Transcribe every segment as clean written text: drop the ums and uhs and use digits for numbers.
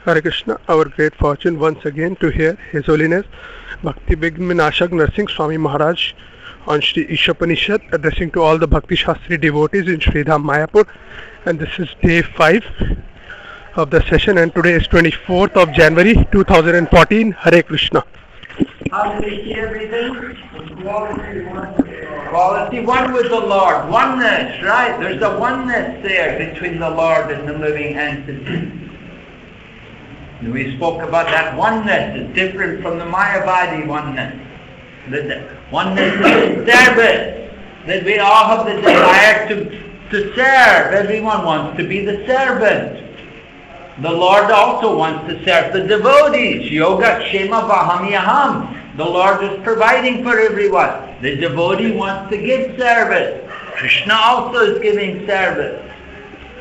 Hare Krishna, our great fortune once again to hear His Holiness Bhakti-Vinashak Narsingh Swami Maharaj on Sri Ishopanishad addressing to all the Bhakti-Shastri devotees in Sridham Mayapur, and this is day 5 of the session, and today is 24th of January 2014. Hare Krishna. How do we see everything? Quality one with the Lord. Oneness, right? There's a oneness there between the Lord and the living entity. And we spoke about that oneness is different from the Mayavadi oneness. The oneness is service. That we all have the desire to serve. Everyone wants to be the servant. The Lord also wants to serve the devotees. Yoga Kshema Vahamyaham. The Lord is providing for everyone. The devotee wants to give service. Krishna also is giving service.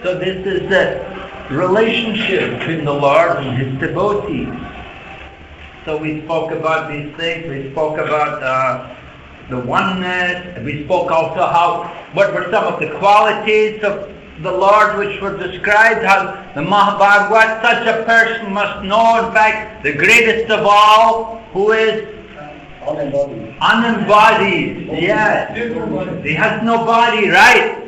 So this is the relationship between the Lord and His devotees. So we spoke about these things. We spoke about the oneness. We spoke also what were some of the qualities of the Lord which were described, how the Mahabhagavad, such a person must know, in fact, the greatest of all, who is unembodied. Unembodied, yes. He has no body, right?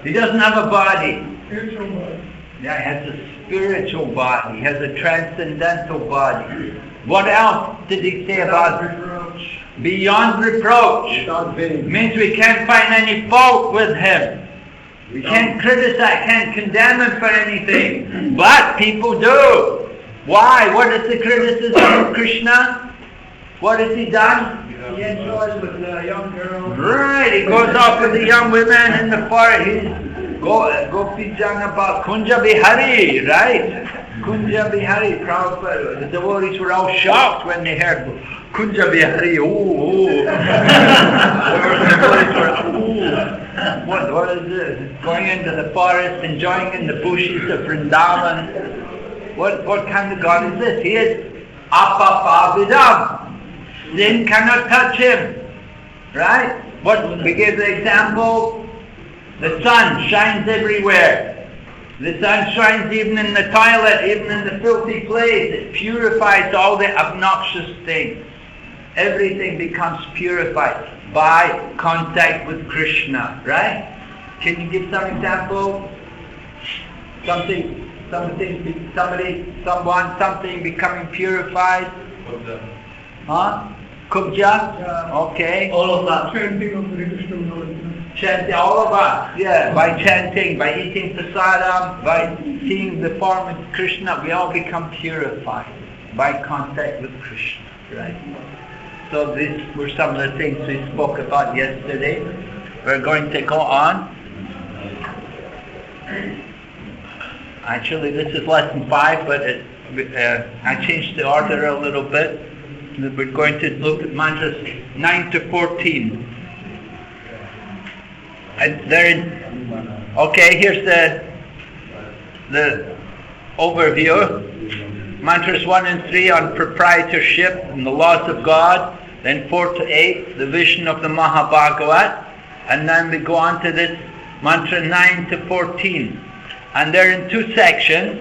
He doesn't have a body. Spiritual body. Yeah, he has a spiritual body. He has a transcendental body. What else did he say about reproach? Beyond reproach? Means we can't find any fault with him. We can't criticize, can't condemn him for anything. But people do. Why? What is the criticism of Krishna? What has he done? He enjoys with the young girl. Right, he goes off with the young women in the forest. He's Gopi Janapa, Kunja Bihari, right? Kunja Bihari, Prabhupada. The devotees were all shocked when they heard Kunja Bihari, ooh. The devotees were, ooh. What is this? Going into the forest, enjoying in the bushes of Vrindavan. What kind of God is this? He is Apapavidam. Sin cannot touch him. Right? We gave the example. The sun shines everywhere. The sun shines even in the toilet, even in the filthy place. It purifies all the obnoxious things. Everything becomes purified by contact with Krishna, right? Can you give some example? Something becoming purified? Huh? Kubja? Okay. All of that. Chanting of Hare Krishna Maharaj. Chanting, all of us, yeah, by chanting, by eating prasadam, by seeing the form of Krishna, we all become purified by contact with Krishna, right? So these were some of the things we spoke about yesterday. We're going to go on. Actually, this is lesson 5, but I changed the order a little bit. We're going to look at mantras 9 to 14. And okay, here's the overview. Mantras 1 and 3 on proprietorship and the laws of God. Then 4 to 8, the vision of the Mahabhagavat. And then we go on to this mantra 9 to 14. And they're in 2 sections.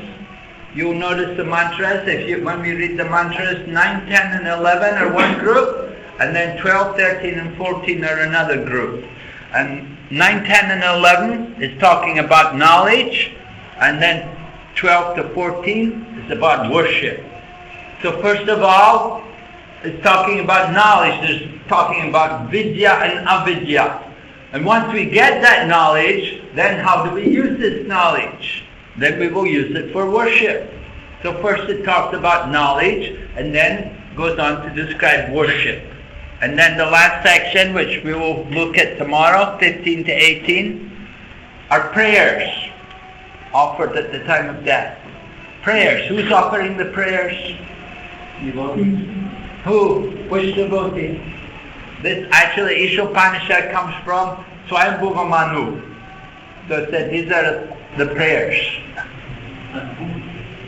You'll notice the mantras, when we read the mantras, 9, 10 and 11 are one group. And then 12, 13 and 14 are another group. And 9, 10 and 11 is talking about knowledge, and then 12 to 14 is about worship. So first of all, it's talking about knowledge. It's talking about vidya and avidya. And once we get that knowledge, then how do we use this knowledge? Then we will use it for worship. So first it talks about knowledge, and then goes on to describe worship. And then the last section, which we will look at tomorrow, 15 to 18, are prayers offered at the time of death. Prayers. Who's offering the prayers? Devotees. Who? Which devotee? This actually, Ishopanishad comes from Swayambhuva Manu. So it said these are the prayers.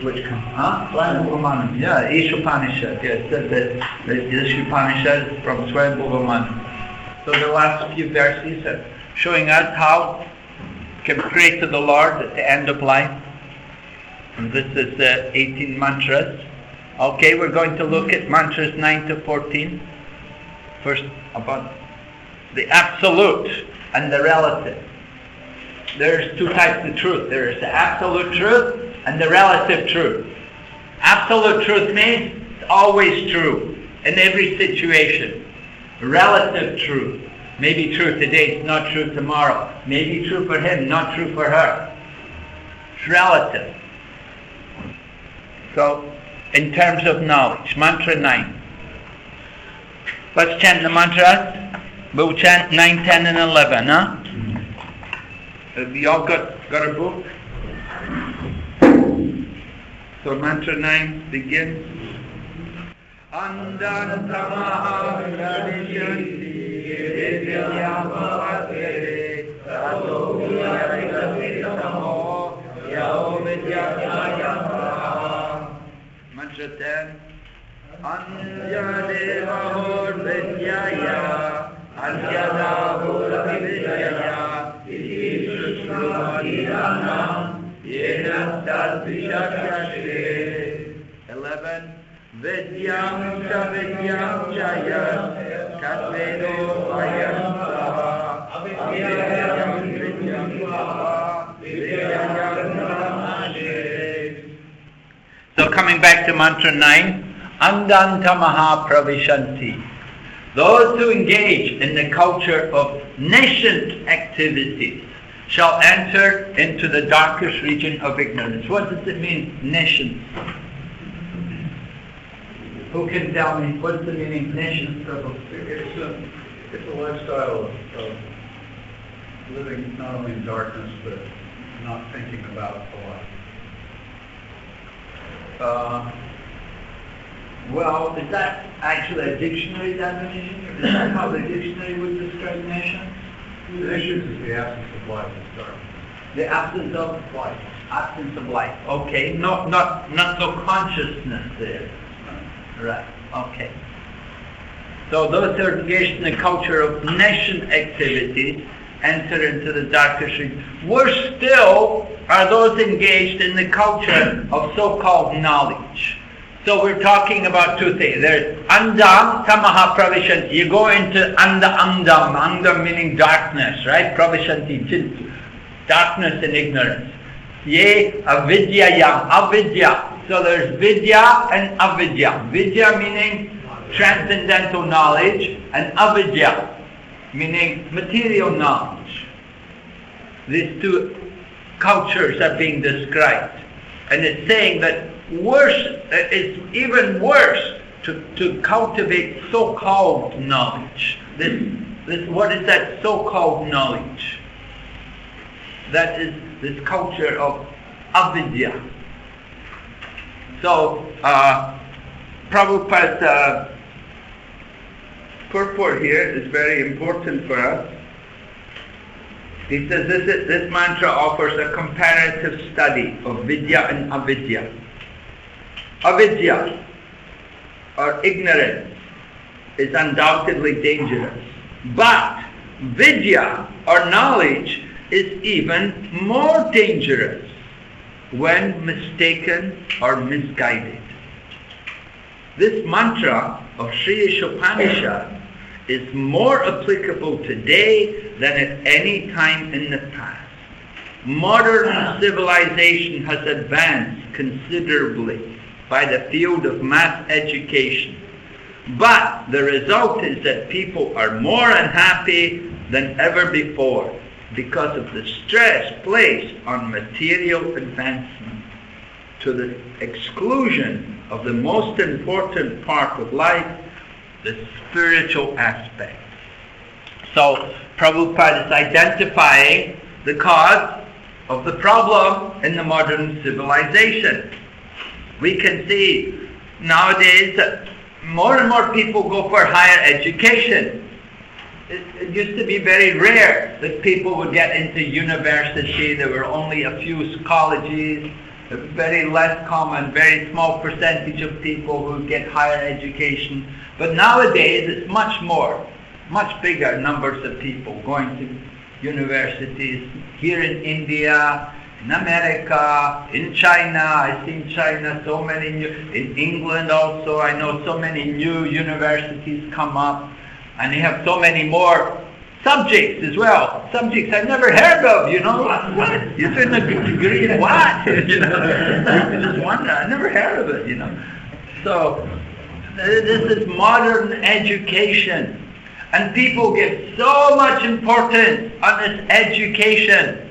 Which comes? Swayambhuva Manu. Yeah, Ishopanishad. Yeah, it said that the Ishopanishad is from Swayambhuva Manu. So the last few verses are showing us how can pray to the Lord at the end of life. And this is the 18 mantras. Okay, we're going to look at mantras 9 to 14. First, about the absolute and the relative. There's two types of truth. There is the absolute truth and the relative truth. Absolute truth means it's always true in every situation. Relative truth may be true today, it's not true tomorrow. May be true for him, not true for her. It's relative. So, in terms of knowledge, mantra 9. Let's chant the mantras. We'll chant 9, 10 and 11, huh? Have you all got a book? So mantra 9 begins. Andantamaha Vishanti Vidyamavate Tato Vyakritamo Yao Vidyamavate. Mantra 10. Anjadevahor Vidyaya Anjadavur Vidyaya Iti Shushrumadhiranam Yena Tad Bhakti-Shastri. 11. Vidyam cha yas katvedo vayam saha avidyam vidyam saha vidyam namaste. So coming back to mantra 9, Andantamaha Pravishanti. Those who engage in the culture of nascent activities shall enter into the darkest region of ignorance. What does it mean, nascent? Who can tell me what's the meaning of nascent? It's a lifestyle of living not only in darkness but not thinking about the light. Well, is that actually a dictionary definition? Is that how the dictionary would describe nations? Nations is the absence of light, it's darkness. The absence of light. Absence of light. Okay, not no consciousness there. Right. Okay. So those who are engaged in the culture of nascent activities enter into the darkest region. Worse still are those engaged in the culture of so-called knowledge. So we're talking about two things. There's andam tamaha pravishanti. You go into andam. Andam meaning darkness, right? Pravishanti, darkness and ignorance. Ye avidyayam, avidya. So there's vidya and avidya. Vidya meaning transcendental knowledge, and avidya meaning material knowledge. These two cultures are being described. And it's saying that it's even worse to cultivate so-called knowledge. What is that so-called knowledge? That is this culture of avidya. So, Prabhupada's purport here is very important for us. He says this mantra offers a comparative study of vidya and avidya. Avidya, or ignorance, is undoubtedly dangerous. But vidya, or knowledge, is even more dangerous when mistaken or misguided. This mantra of Sri Ishopanishad is more applicable today than at any time in the past. Modern civilization has advanced considerably by the field of mass education. But the result is that people are more unhappy than ever before because of the stress placed on material advancement to the exclusion of the most important part of life, the spiritual aspect. So Prabhupada is identifying the cause of the problem in the modern civilization. We can see nowadays that more and more people go for higher education. It used to be very rare that people would get into university. There were only a few colleges. Very less common, very small percentage of people who get higher education. But nowadays it's much more, much bigger numbers of people going to universities. Here in India, in America, in China. I've seen China, so many new, in England also, I know so many new universities come up, and they have so many more subjects as well. Subjects I've never heard of, you know. What? You're doing a degree in what? You know, you just wonder, I never heard of it, you know. So, this is modern education. And people give so much importance on this education.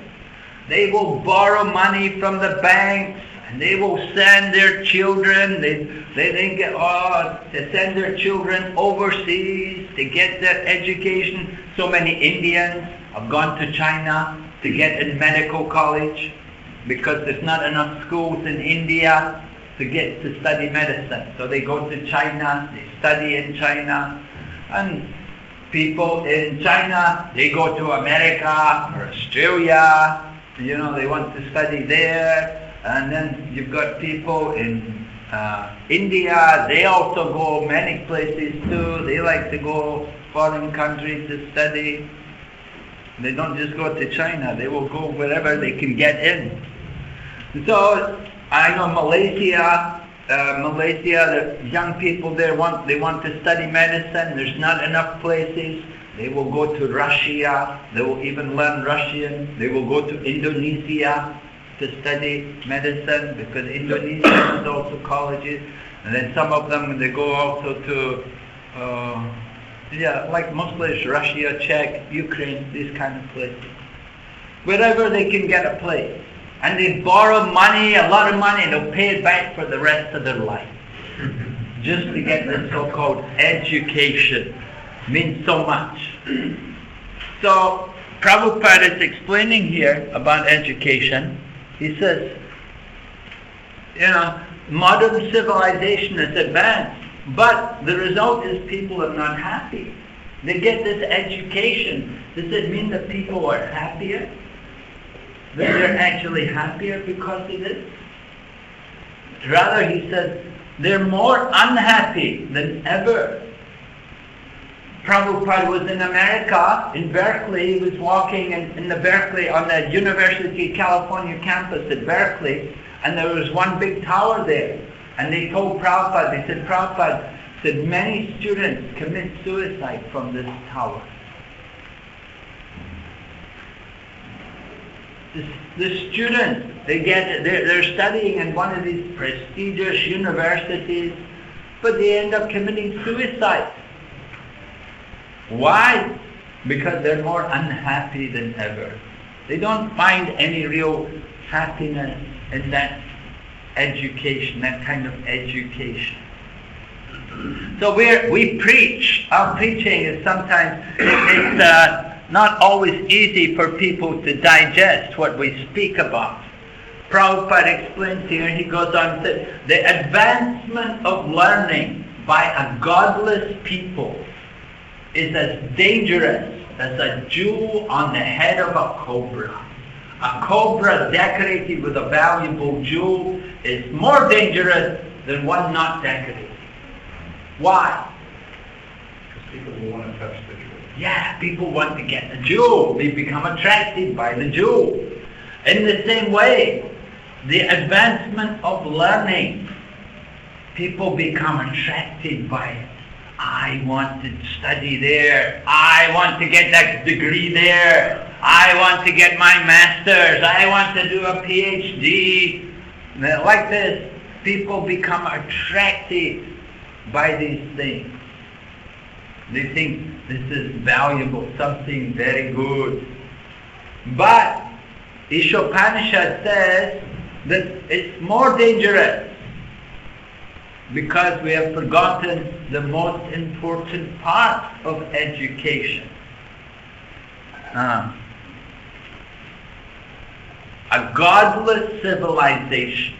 They will borrow money from the banks, and they will send their children. They send their children overseas to get their education. So many Indians have gone to China to get in medical college because there's not enough schools in India to get to study medicine. So they go to China, they study in China, and people in China, they go to America or Australia, you know, they want to study there. And then you've got people in India, they also go many places too. They like to go foreign countries to study. They don't just go to China, they will go wherever they can get in. So I know Malaysia, the young people there they want to study medicine. There's not enough places. They will go to Russia. They will even learn Russian. They will go to Indonesia to study medicine because Indonesia has also colleges. And then some of them, they go also to, like most places, Russia, Czech, Ukraine, these kind of places. Wherever they can get a place. And they borrow money, a lot of money, and they'll pay it back for the rest of their life. Just to get this so-called education. Means so much. So, Prabhupada is explaining here about education. He says, you know, modern civilization is advanced, but the result is people are not happy. They get this education. Does it mean that people are happier? That they're actually happier because of this? Rather, he says, they're more unhappy than ever. Prabhupada was in America, in Berkeley. He was walking in the Berkeley, on the University of California campus at Berkeley, and there was one big tower there. And they told Prabhupada, they said, Prabhupada said many students commit suicide from this tower. The students, they're studying in one of these prestigious universities, but they end up committing suicide. Why? Because they're more unhappy than ever. They don't find any real happiness in that education, that kind of education. So we preach. Our preaching is sometimes, it's not always easy for people to digest what we speak about. Prabhupada explains here, he goes on and says, the advancement of learning by a godless people is as dangerous as a jewel on the head of a cobra. A cobra decorated with a valuable jewel is more dangerous than one not decorated. Why? Because people will want to touch the jewel. Yeah, people want to get the jewel. They become attracted by the jewel. In the same way, the advancement of learning, people become attracted by it. I want to study there. I want to get that degree there. I want to get my master's. I want to do a PhD. Like this, people become attracted by these things. They think this is valuable, something very good. But Ishopanishad says that it's more dangerous because we have forgotten the most important part of education. A godless civilization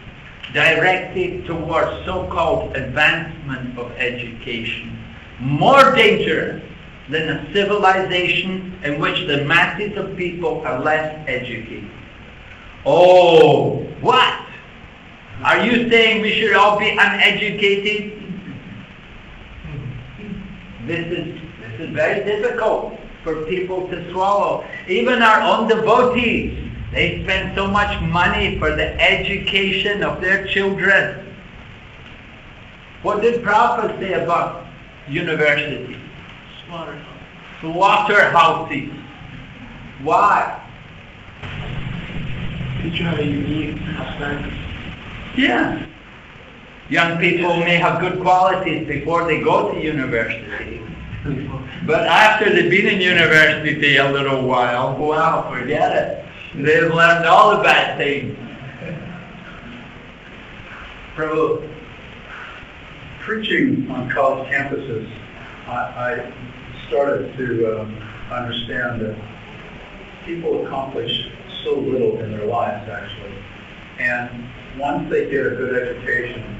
directed towards so-called advancement of education, more dangerous than a civilization in which the masses of people are less educated. Oh, what? Are you saying we should all be uneducated? This is very difficult for people to swallow. Even our own devotees, They spend so much money for the education of their children. What did Prabhupada say about universities? Slaughterhouses. Why? Teach you how to eat, perspective. Yeah. Young people may have good qualities before they go to university. But after they've been in university a little while, wow, forget it. They've learned all the bad things. Prabhu, preaching on college campuses, I started to understand that people accomplish so little in their lives, actually. And once they get a good education,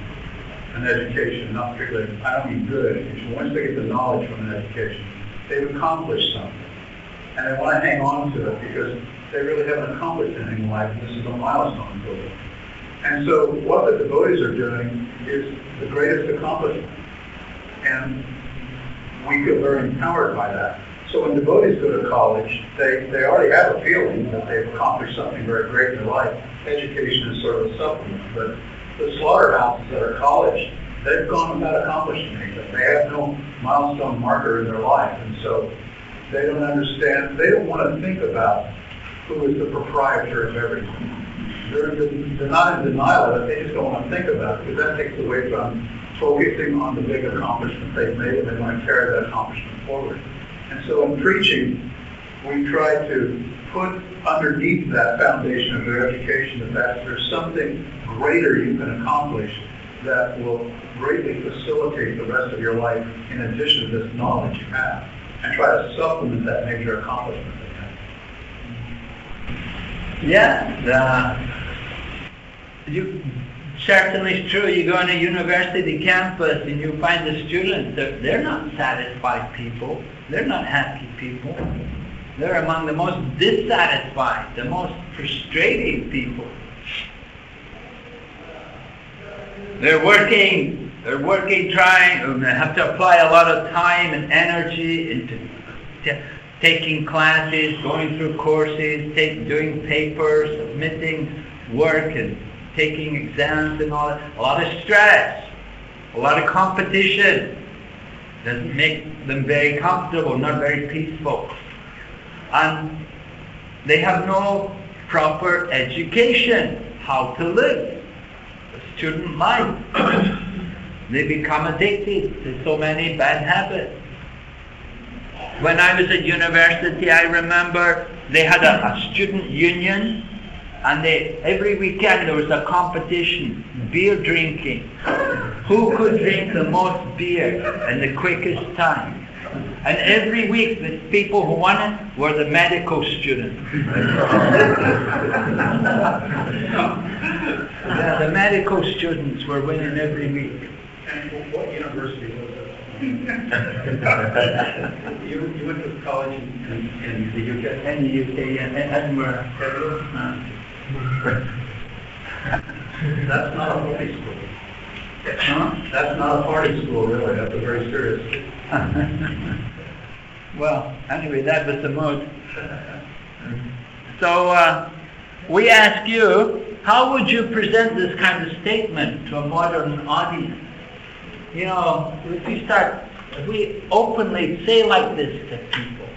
not particularly, I don't mean good education, once they get the knowledge from an education, they've accomplished something. And they want to hang on to it because they really haven't accomplished anything in life, and this is a milestone for them. And so what the devotees are doing is the greatest accomplishment. And we feel very empowered by that. So when devotees go to college, they already have a feeling that they've accomplished something very great in their life. Education is sort of a supplement. But the slaughterhouses that are college, they've gone without accomplishing anything. They have no milestone marker in their life. And so they don't understand, they don't want to think about who is the proprietor of everything. They're not in denial of it, they just don't want to think about it, because that takes away from focusing on the big accomplishment they've made, and they want to carry that accomplishment forward. And so in preaching, we try to put underneath that foundation of their education that there's something greater you can accomplish that will greatly facilitate the rest of your life in addition to this knowledge you have, and try to supplement that major accomplishment that you have. Yeah, certainly it's true. You go on a university campus and you find the students, they're not satisfied people. They're not happy people. They're among the most dissatisfied, the most frustrating people. They're working trying, they have to apply a lot of time and energy into taking classes, going through courses, doing papers, submitting work and taking exams and all that. A lot of stress, a lot of competition. Doesn't make them very comfortable, not very peaceful. And they have no proper education, how to live, student life. They become addicted to so many bad habits. When I was at university, I remember they had a student union, and every weekend there was a competition, beer drinking. Who could drink the most beer in the quickest time? And every week the people who won it were the medical students. Yeah, the medical students were winning every week. And what university was it? You went to college in the UK? In the UK, in Edinburgh. That's not a party school. Huh? That's not a party school, really. That's a very serious school. Well, anyway, that was the mood. So, we ask you, how would you present this kind of statement to a modern audience? You know, if we openly say like this to people,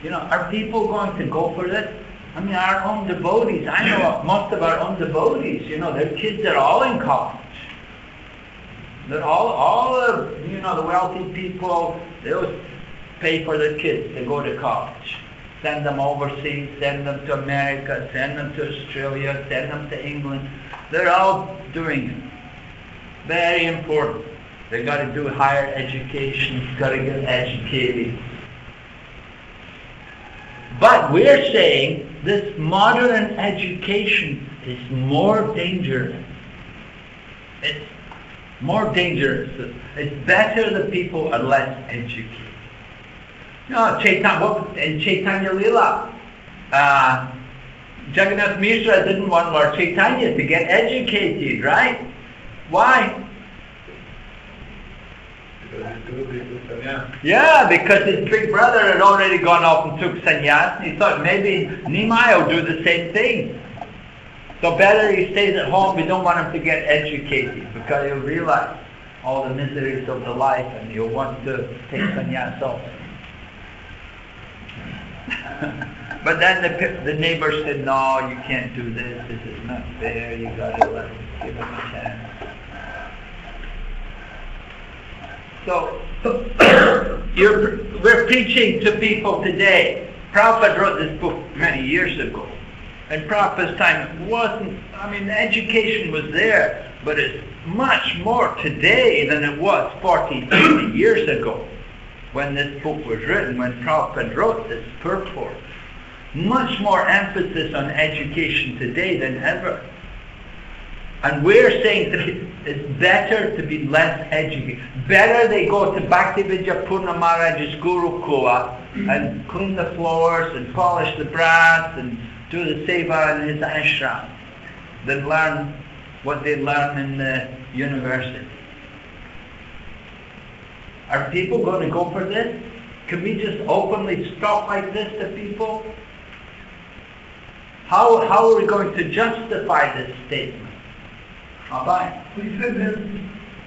you know, are people going to go for this? I mean, our own devotees, I know most of our own devotees, you know, their kids are all in college. They're all of, you know, the wealthy people, they'll pay for their kids to go to college. Send them overseas, send them to America, send them to Australia, send them to England. They're all doing it. Very important. They got to do higher education, got to get educated. But we're saying this modern education is more dangerous. It's more dangerous. It's better that people are less educated. You know, in Chaitanya Lila, Jagannath Mishra didn't want Lord Chaitanya to get educated, right? Why? Yeah, because his big brother had already gone off and took sannyas, and he thought maybe Nimai will do the same thing. So better he stays at home. We don't want him to get educated, because he'll realize all the miseries of the life, and he'll want to take sannyas also. But then the neighbor said, no, you can't do this. This is not fair. You got to give him a chance. So we're preaching to people today. Prabhupada wrote this book many years ago. In Prabhupada's time, it wasn't, education was there, but it's much more today than it was 40, 50 years ago when this book was written, when Prabhupada wrote this purport. Much more emphasis on education today than ever. And we're saying that it's better to be less educated. Better they go to Bhakti-Vidya Purna Maharaj's Gurukula and clean the floors and polish the brass and do the seva in his ashram than learn what they learn in the university. Are people going to go for this? Can we just openly talk like this to people? How are we going to justify this statement? Bye. We said that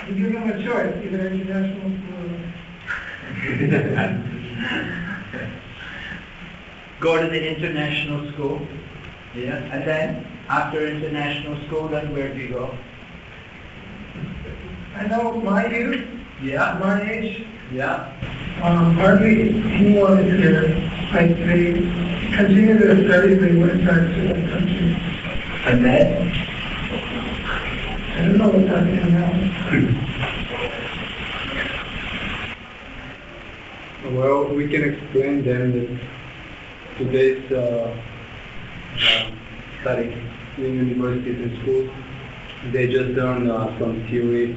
we give them a choice, either international school. Go to the international school. Yeah. And then after international school, then where do you go? I know my youth, Yeah. my age, Yeah. hardly anyone is here. Like they continue their studies, they went back to their country. And then? I don't know what's happening now. Well, we can explain them that today's study in universities and schools, they just learn some theory,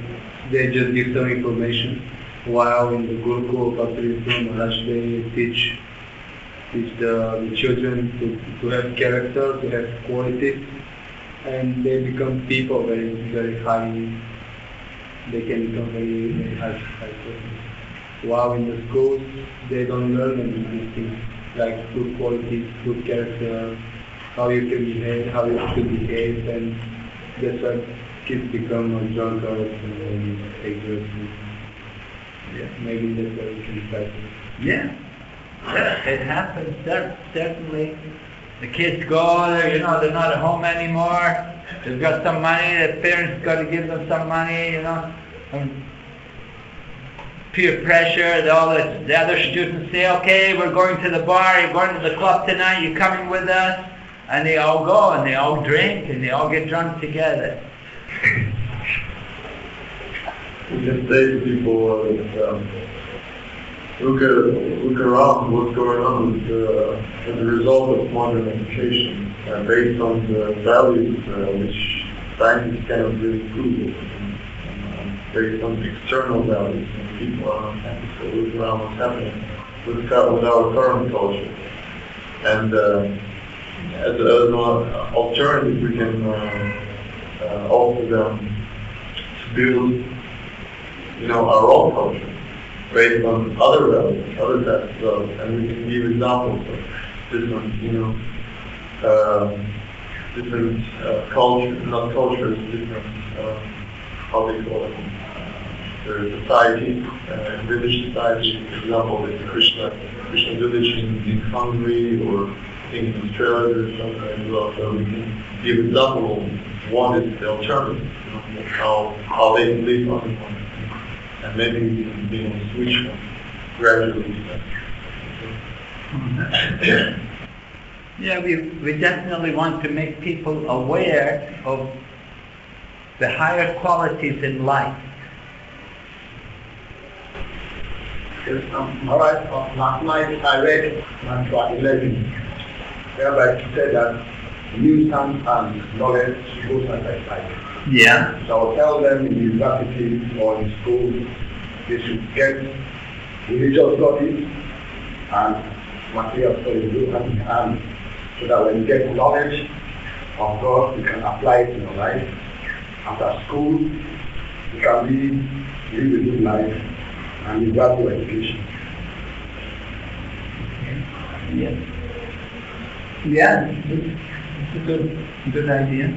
they just give some information, while in the Gurukul Bhakti-Shastri Maharaj they teach the children to have character, to have qualities, and they become people very, very high. They can become very, very high persons. While in the schools, they don't learn any of these things, like good qualities, good character, how you can behave, how you should behave, and that's why kids become drunkards and takers. Yeah, maybe that's why we can start. Yeah. Yeah, it happens, certainly. The kids go, they're not at home anymore. They've got some money, the parents got to give them some money, and peer pressure, the other students say, okay, we're going to the bar, you're going to the club tonight, you're coming with us. And they all go, and they all drink, and they all get drunk together. We can say to people, look around what's going on as a result of modern education, based on the values which science cannot really prove, based on external values, and people are unhappy. So look around what's happening with our current culture. And as an alternative, we can offer them to build, our own culture based on other values, other types of values, and we can give examples of different, different cultures, not cultures, different, how they call them, the societies, village societies. For example, there's a Krishna village in Hungary, or in Australia or something as well. So we can give example of what is the alternative, how they can live on it. And maybe we can switch gradually. Yeah, we definitely want to make people aware of the higher qualities in life. Alright, last night I read Mantra 11, whereby it said that wisdom and knowledge goes side by side. Yeah. So I'll tell them in universities or in schools, they should get religious studies and material studies go hand in hand, so that when you get knowledge of God, you can apply it in your life. After school, you can live a good life and is that to education? Yes, it's a good idea.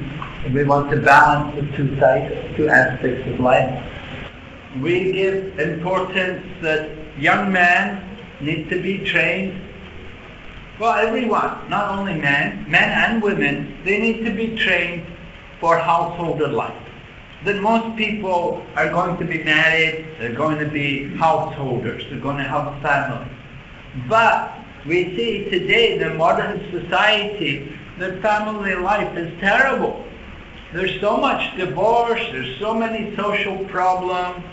We want to balance the two sides, two aspects of life. We give importance that young men need to be trained. Well, everyone, not only men and women, they need to be trained for householder life. That most people are going to be married, they're going to be householders, they're going to have families. But we see today in the modern society that family life is terrible. There's so much divorce, there's so many social problems.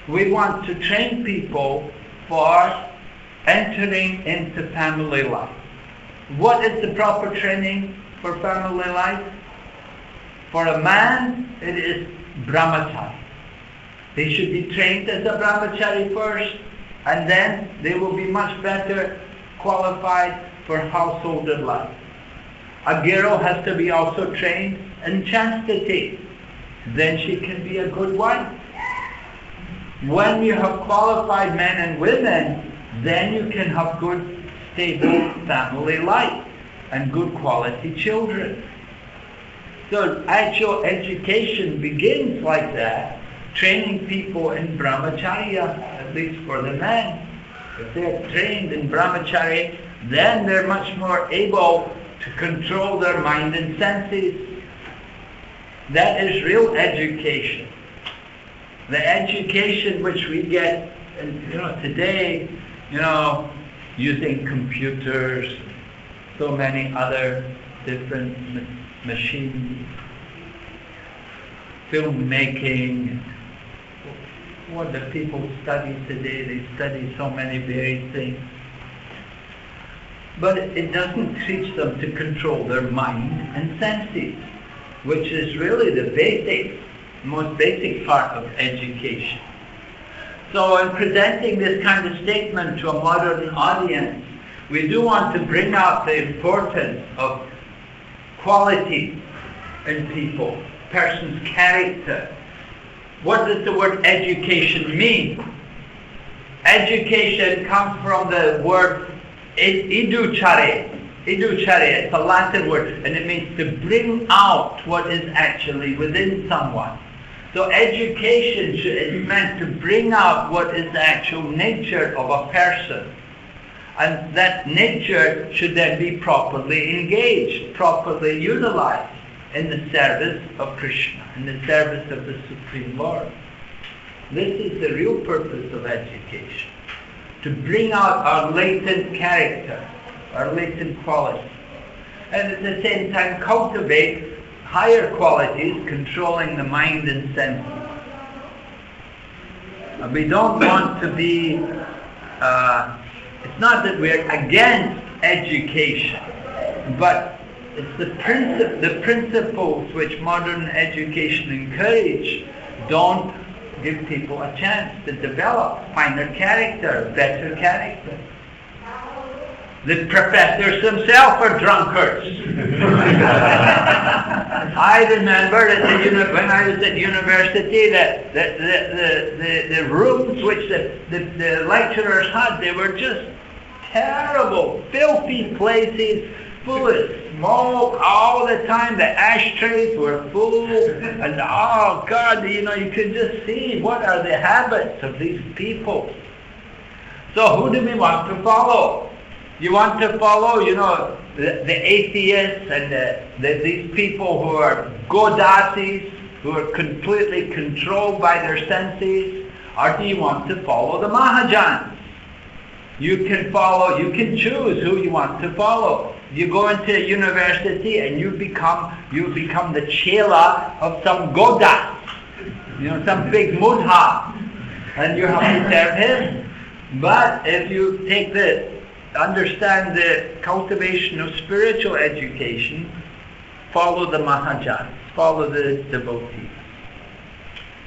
We want to train people for entering into family life. What is the proper training for family life? For a man, it is brahmachari. They should be trained as a brahmachari first, and then they will be much better qualified for householder life. A girl has to be also trained in chastity. Then she can be a good wife. When you have qualified men and women, then you can have good, stable family life and good quality children. So actual education begins like that, training people in brahmacharya, at least for the men. If they're trained in brahmachari, then they're much more able to control their mind and senses. That is real education. The education which we get, today, using computers, so many other different machines, filmmaking. What do people study today? They study so many varied things. But it doesn't teach them to control their mind and senses, which is really the most basic part of education. So in presenting this kind of statement to a modern audience, we do want to bring out the importance of quality in people, person's character. What does the word education mean? Education comes from the word educare. Educare, it's a Latin word, and it means to bring out what is actually within someone. So education is meant to bring out what is the actual nature of a person. And that nature should then be properly engaged, properly utilized in the service of Krishna, in the service of the Supreme Lord. This is the real purpose of education, to bring out our latent character, our latent qualities, and at the same time cultivate higher qualities, controlling the mind and senses. We don't want to be, it's not that we're against education, but it's the principles which modern education encourage don't give people a chance to develop finer character, better character. The professors themselves are drunkards. I remember when I was at university that the rooms which the lecturers had, they were just terrible, filthy places, full of smoke all the time. The ashtrays were full, and oh God, you could just see what are the habits of these people. So who do we want to follow? You want to follow, the atheists and these people who are godasis, who are completely controlled by their senses, or do you want to follow the Mahajans? You can choose who you want to follow. You go into a university and you become the chela of some godas, some big mudha, and you have to serve him. But if you understand the cultivation of spiritual education, follow the Mahajans, follow the devotees.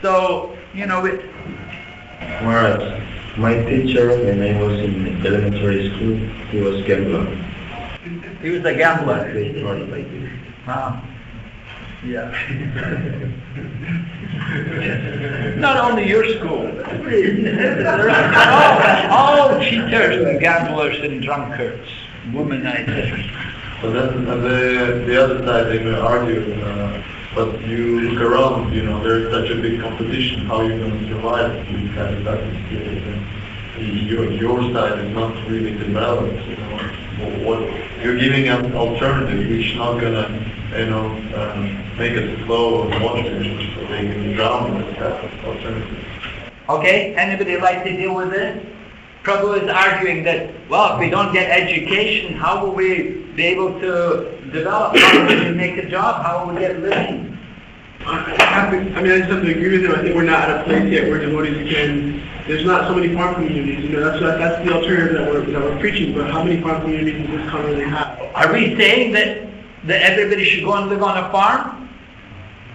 So, Maharaj, my teacher when I was in elementary school, he was gambler. He was a gambler. Wow. Yeah. Not only your school. all cheaters and gamblers and drunkards, womanizers. So that's the other side. They may argue, but you look around. There's such a big competition. How are you going to survive if you have that experience? Your side is not really developed. What you're giving an alternative, which is not gonna, make us flow of water, so they can drown with that alternative. Okay, anybody like to deal with this? Prabhu is arguing that, well, if we don't get education, how will we be able to develop? How will we make a job? How will we get a living? I just have to agree with him. I think we're not at a place yet where devotees can. There's not so many farm communities. That's the alternative that we're preaching. But how many farm communities does this country really have? Are we saying that everybody should go and live on a farm?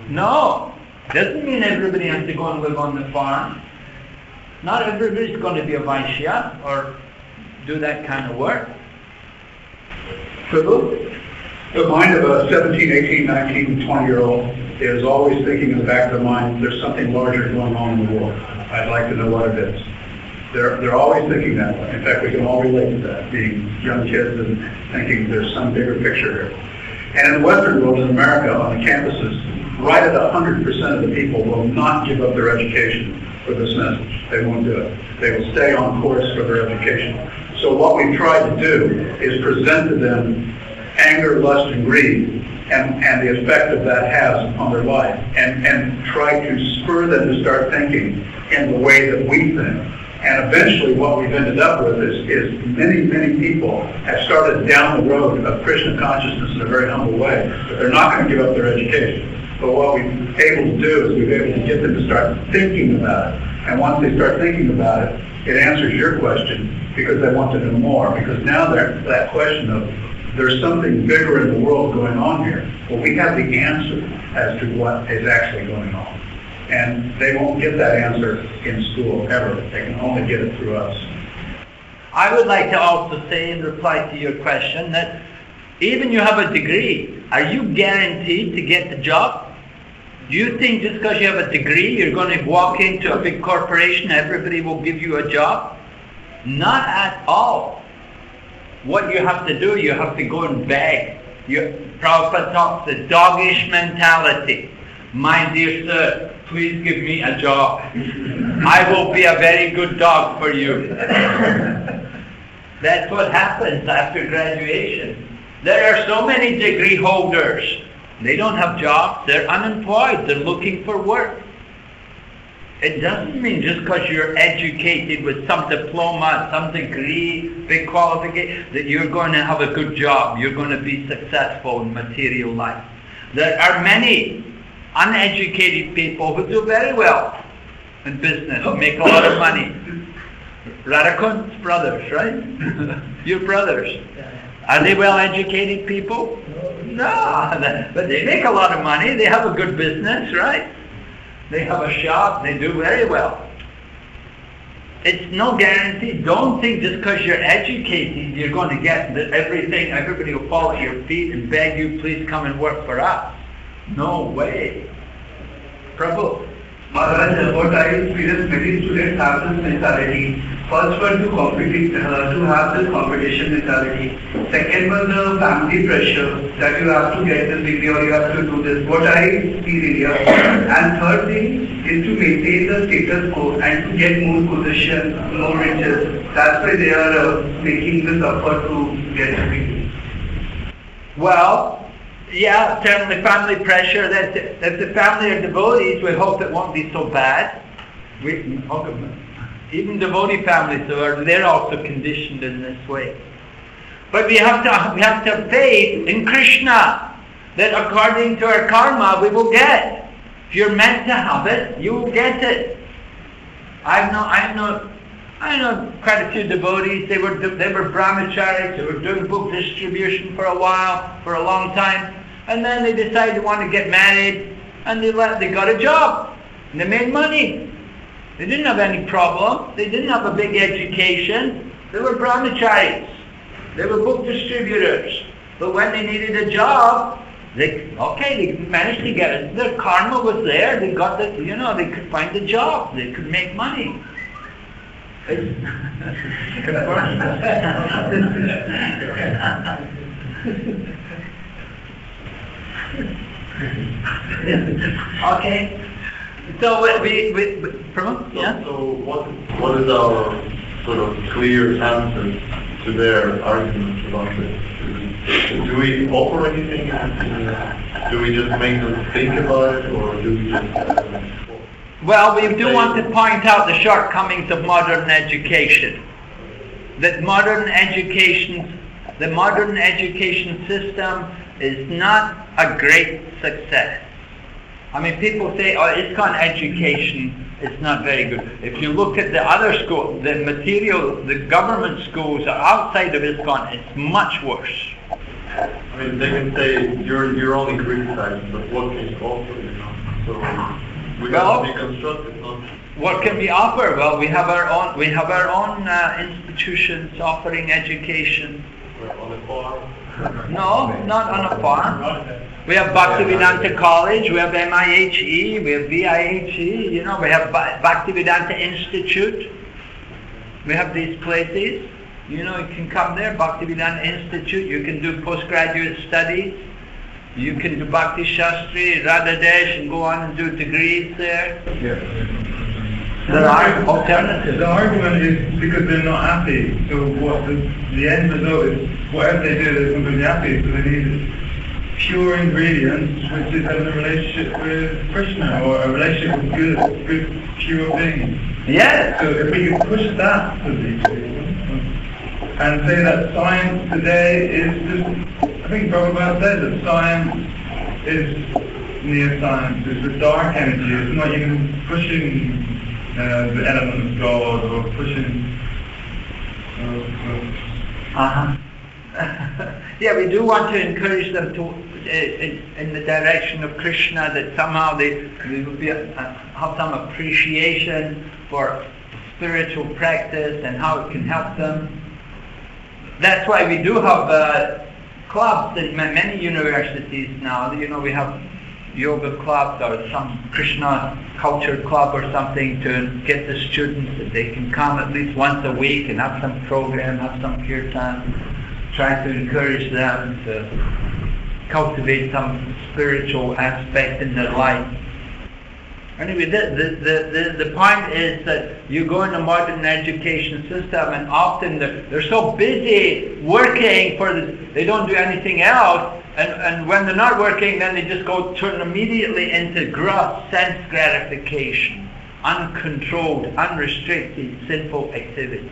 No, doesn't mean everybody has to go and live on the farm. Not everybody's going to be a Vaishya or do that kind of work. Prabhu, the mind of a 17, 18, 19, 20-year-old is always thinking in the back of their mind, there's something larger going on in the world. I'd like to know what it is. They're always thinking that way. In fact, we can all relate to that, being young kids and thinking there's some bigger picture here. And in the Western world, in America, on the campuses, right at 100% of the people will not give up their education for this message. They won't do it. They will stay on course for their education. So what we've tried to do is present to them anger, lust, and greed, and the effect that that has on their life, and try to spur them to start thinking in the way that we think. And eventually what we've ended up with is many, many people have started down the road of Krishna consciousness in a very humble way, but they're not going to give up their education. But what we've been able to do is we've been able to get them to start thinking about it. And once they start thinking about it, it answers your question because they want to know more. Because now that question of there's something bigger in the world going on here. Well, we have the answer as to what is actually going on. And they won't get that answer in school ever. They can only get it through us. I would like to also say in reply to your question that even you have a degree, are you guaranteed to get the job? Do you think just because you have a degree you're going to walk into a big corporation, everybody will give you a job? Not at all. What you have to do, you have to go and beg. Prabhupada talks the doggish mentality. My dear sir, please give me a job. I will be a very good dog for you. That's what happens after graduation. There are so many degree holders. They don't have jobs. They're unemployed. They're looking for work. It doesn't mean just because you're educated with some diploma, some degree, big qualification, that you're going to have a good job. You're going to be successful in material life. There are many uneducated people who do very well in business, make a lot of money. Radhakun's brothers, right? Your brothers. Are they well-educated people? No, but they make a lot of money. They have a good business, right? They have a shop. They do very well. It's no guarantee. Don't think just because you're educated, you're going to get everything. Everybody will fall at your feet and beg you, please come and work for us. No way. Prabhu. Maharaj, what I experienced, many students have this mentality. First one to have this competition mentality. Second one, the family pressure that you have to get this degree or you have to do this. What I see here. And third thing is to maintain the status quo and to get more position, more riches. That's why they are making this effort to get a degree. Well, yeah, certainly family pressure. That's the family of devotees. We hope it won't be so bad. Even devotee families, they're also conditioned in this way. But we have to have faith in Krishna that according to our karma we will get. If you're meant to have it, you will get it. I know quite a few devotees. They were brahmacharis. They were doing book distribution for a long time, and then they decided they want to get married, and they got a job, and they made money. They didn't have any problem. They didn't have a big education. They were brahmacharis. They were book distributors. But when they needed a job, They managed to get it. Their karma was there. They got the, they could find a job. They could make money. Okay. So So what is our sort of clear answer to their arguments about this? Do we offer anything? Do we just make them think about it, or do we just... Well, we do want to point out the shortcomings of modern education. That modern education system is not a great success. I mean, people say, ISKCON education is not very good. If you look at the other schools, the government schools are outside of ISKCON, it's much worse. I mean, they can say you're only criticizing, but what can you offer? So we have to be constructive, not. What can we offer? Well, we have our own institutions offering education. On a farm? No, not on a farm. We have Bhaktivedanta College, we have MIHE, we have VIHE, we have Bhaktivedanta Institute. We have these places. You can come there, Bhaktivedanta Institute. You can do postgraduate studies. You can do Bhakti-Shastri, Radhadesh, and go on and do degrees there. Yes. There are alternatives. The argument is because they're not happy. So what the end result is, whatever they do, they're completely happy. So they need pure ingredients, which is having a relationship with Krishna, or a relationship with good pure things. Yes. So if we could push that to people, and say that science today is just, I think Prabhupada said that science is near-science, it's the dark energy, it's not even pushing the element of God or pushing... Yeah, we do want to encourage them to in the direction of Krishna, that somehow they will have some appreciation for spiritual practice and how it can help them. That's why we do have clubs in many universities now. We have yoga clubs or some Krishna culture club or something to get the students that they can come at least once a week and have some program, have some kirtan, try to encourage them to cultivate some spiritual aspect in their life. Anyway, the point is that you go in a modern education system, and often they're so busy working they don't do anything else, and when they're not working, then they just turn immediately into gross sense gratification, uncontrolled, unrestricted, sinful activity.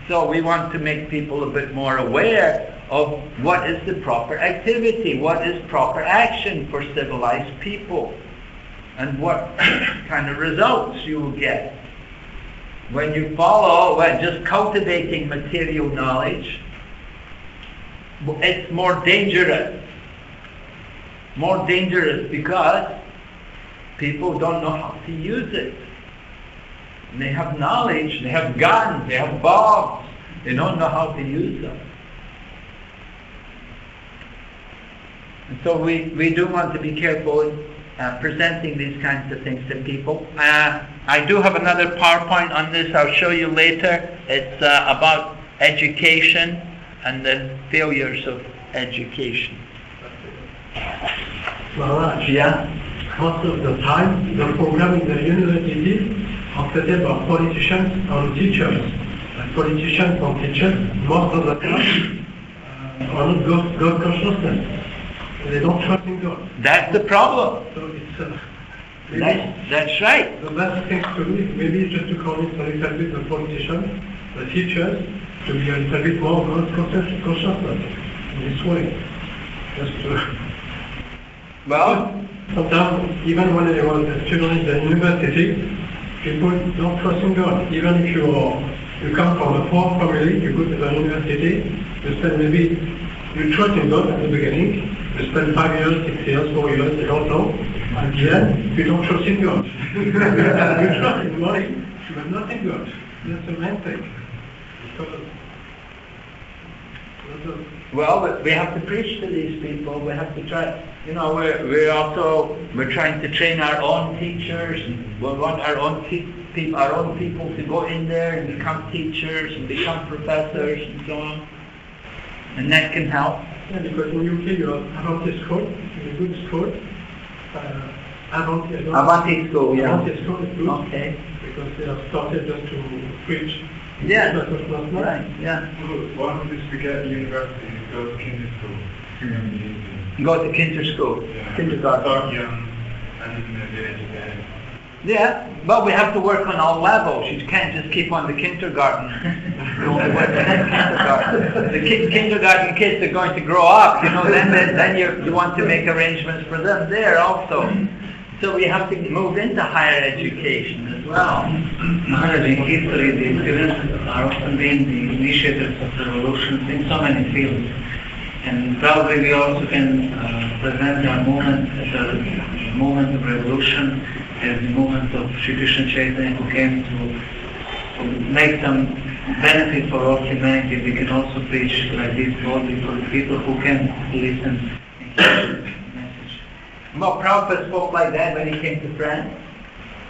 So we want to make people a bit more aware of what is the proper activity, what is proper action for civilized people, and what kind of results you will get when you follow just cultivating material knowledge. It's more dangerous because people don't know how to use it. They have knowledge, they have guns, they have bombs, they don't know how to use them. And so we do want to be careful presenting these kinds of things to people. I do have another PowerPoint on this, I'll show you later. It's about education and the failures of education. Maharaj, Yeah? most of the time, the program in the universities are set up by politicians and teachers. Politicians and teachers, most of the time, are not God consciousness. They don't trust in God. That's the problem. So it's That's right. the best thing to do is maybe just to convince a little bit the politicians, the teachers, to be a little bit more God consciousness in this way. Just to... Well, Sometimes, even when I was a student in the university, people don't trust in God. Even if you come from a poor family, you go to the university, you spend you trust in God at the beginning, you spend 5 years, 6 years, 4 years, you don't know. At the end, you don't trust in God. You trust in money, but not in God. That's the main thing. Well, we have to preach to these people. We have to try. We're trying to train our own teachers. And we want our own people to go in there and become teachers and become professors and so on. And that can help. Yeah, because in UK you have Adventist school, it's a good school. Adventist school, yeah. Adventist school is good. Okay. Because they have started just to preach. Yeah. Right. Yeah. Why don't we forget university and go to kinder school? Go to kinder school. Yeah. Kindergarten. Start young and even get educated. Yeah, but we have to work on all levels. You can't just keep on the kindergarten. You only work on kindergarten. The kindergarten kids are going to grow up, then you want to make arrangements for them there also. So we have to move into higher education as well. Maharaj, in history, the students are often being the initiators of revolutions in so many fields. And probably we also can present our movement as a movement of revolution, as the movement of Sri Krishna Chaitanya, who came to make some benefit for all humanity. We can also preach like this to all people who can listen and hear the message. Well, Prabhupada spoke like that when he came to France.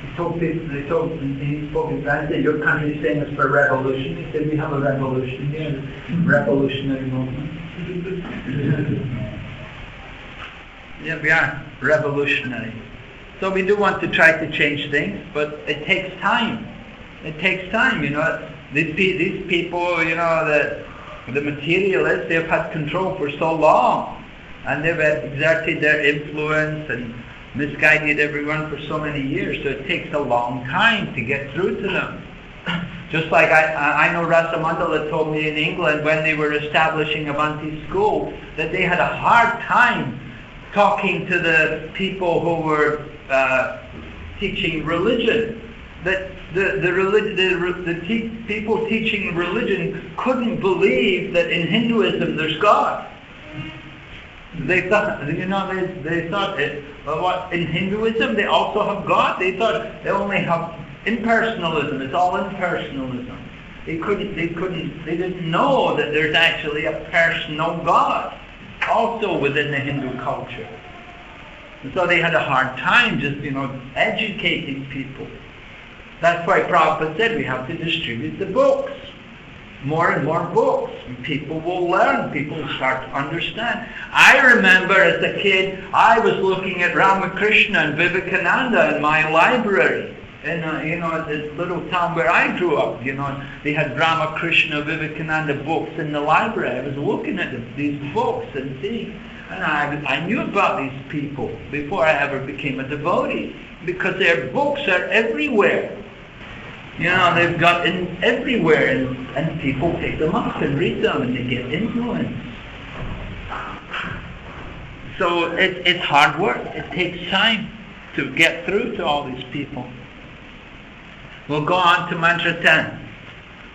He spoke in France that your country is famous for revolution. He said we have a revolution here, revolutionary movement. Yeah, we are revolutionary. So we do want to try to change things, but it takes time. It takes time, These people, the materialists, they've had control for so long, and they've exerted their influence and misguided everyone for so many years. So it takes a long time to get through to them. Just like I know Rasamandala told me in England when they were establishing Avanti school that they had a hard time talking to the people who were teaching religion. That the people teaching religion couldn't believe that in Hinduism there's God. They thought, they thought what in Hinduism they also have God. They thought they only have impersonalism. It's all impersonalism. They didn't know that there's actually a personal God also within the Hindu culture. And so they had a hard time just, educating people. That's why Prabhupada said we have to distribute the books. More and more books. And people will learn. People will start to understand. I remember as a kid, I was looking at Ramakrishna and Vivekananda in my library. In this little town where I grew up, they had Ramakrishna, Vivekananda books in the library. I was looking at these books and seeing, and I knew about these people before I ever became a devotee, because their books are everywhere. They've got in everywhere, and people pick them up and read them, and they get influenced. So it's hard work. It takes time to get through to all these people. We'll go on to Mantra 10.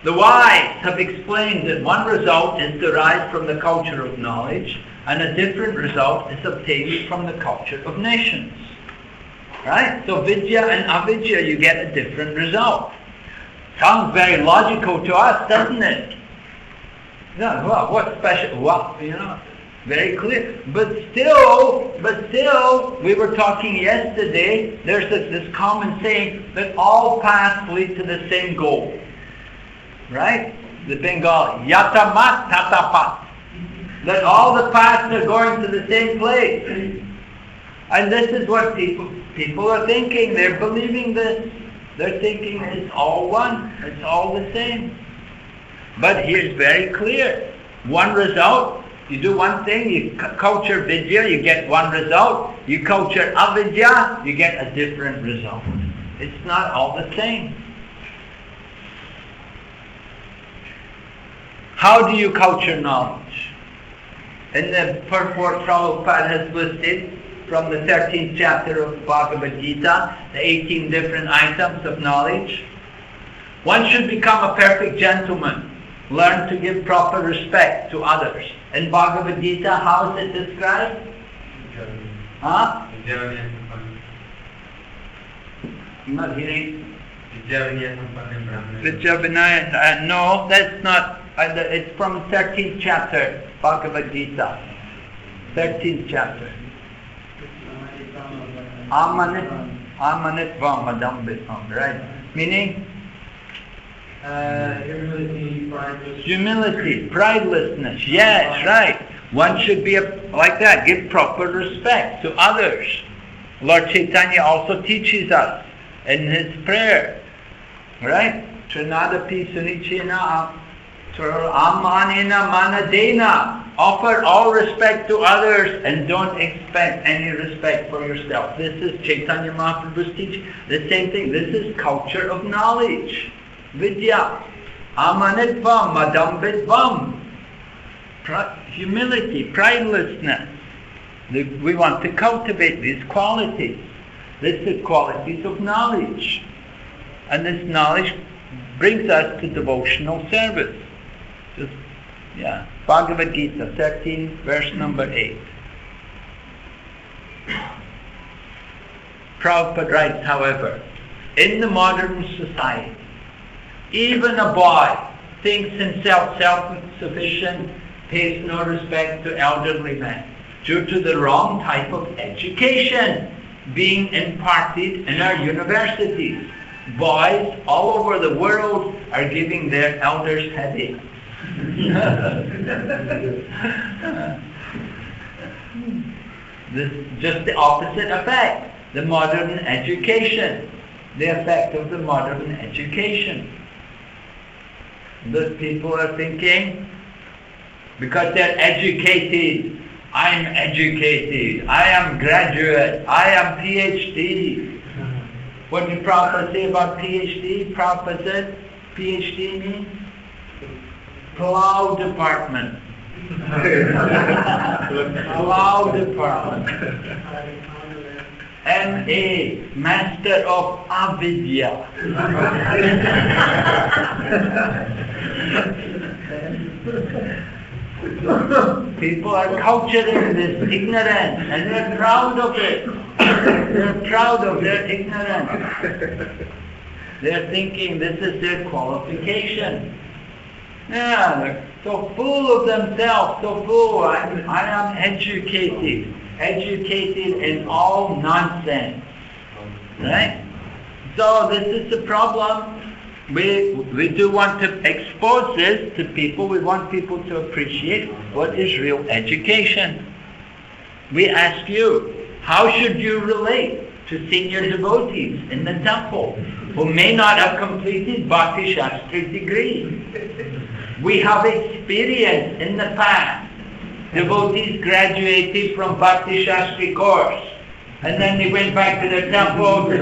The wise have explained that one result is derived from the culture of knowledge, and a different result is obtained from the culture of nations. Right? So vidya and avidya, you get a different result. Sounds very logical to us, doesn't it? Yeah, well, what's special? Well, very clear. But still, we were talking yesterday, there's this common saying that all paths lead to the same goal. Right? The Bengali, yatamat tatapat. That all the paths are going to the same place. And this is what people are thinking. They're believing this. They're thinking it's all one. It's all the same. But here's very clear. One result. You do one thing, you culture vidya, you get one result. You culture avidya, you get a different result. It's not all the same. How do you culture knowledge? In the purport Prabhupada has listed from the 13th chapter of Bhagavad Gita, the 18 different items of knowledge. One should become a perfect gentleman. Learn to give proper respect to others. In Bhagavad Gita, how is it described? Huh? I'm not hearing. Vidya Vinaya. No, that's not It's from 13th chapter, Bhagavad Gita. 13th chapter. Amanitvam madambitvam, right? Meaning? Humility, pridelessness. Yes, right. One should be like that, give proper respect to others. Lord Chaitanya also teaches us in his prayer, right? Trinadapi sunichena amanena manadena. Offer all respect to others and don't expect any respect for yourself. This is Chaitanya Mahaprabhu's teaching. The same thing. This is culture of knowledge. Vidya. Amanitvam madambitvam. Humility, pridelessness. We want to cultivate these qualities. These are qualities of knowledge. And this knowledge brings us to devotional service. Bhagavad Gita 13, verse number 8. Prabhupada writes, however, in the modern society, even a boy thinks himself self-sufficient, pays no respect to elderly men, due to the wrong type of education being imparted in our universities. Boys all over the world are giving their elders headaches. This just the opposite effect. The modern education, the effect of the modern education. The people are thinking, because they're educated, I'm educated, I am graduate, I am PhD. What did Prabhupada say about PhD? Prabhupada said, PhD means plow department. Plow department. M.A. Master of Avidya. People are culturing this ignorance and they're proud of it. They're proud of their ignorance. They're thinking this is their qualification. Yeah, they're so full of themselves, so full. I am educated. Educated in all nonsense. Right? So this is the problem. We do want to expose this to people. We want people to appreciate what is real education. We ask you, how should you relate to senior devotees in the temple who may not have completed Bhakti-Shastri degree? We have experience in the past. Devotees graduated from Bhakti-Shastri course. And then they went back to their temple.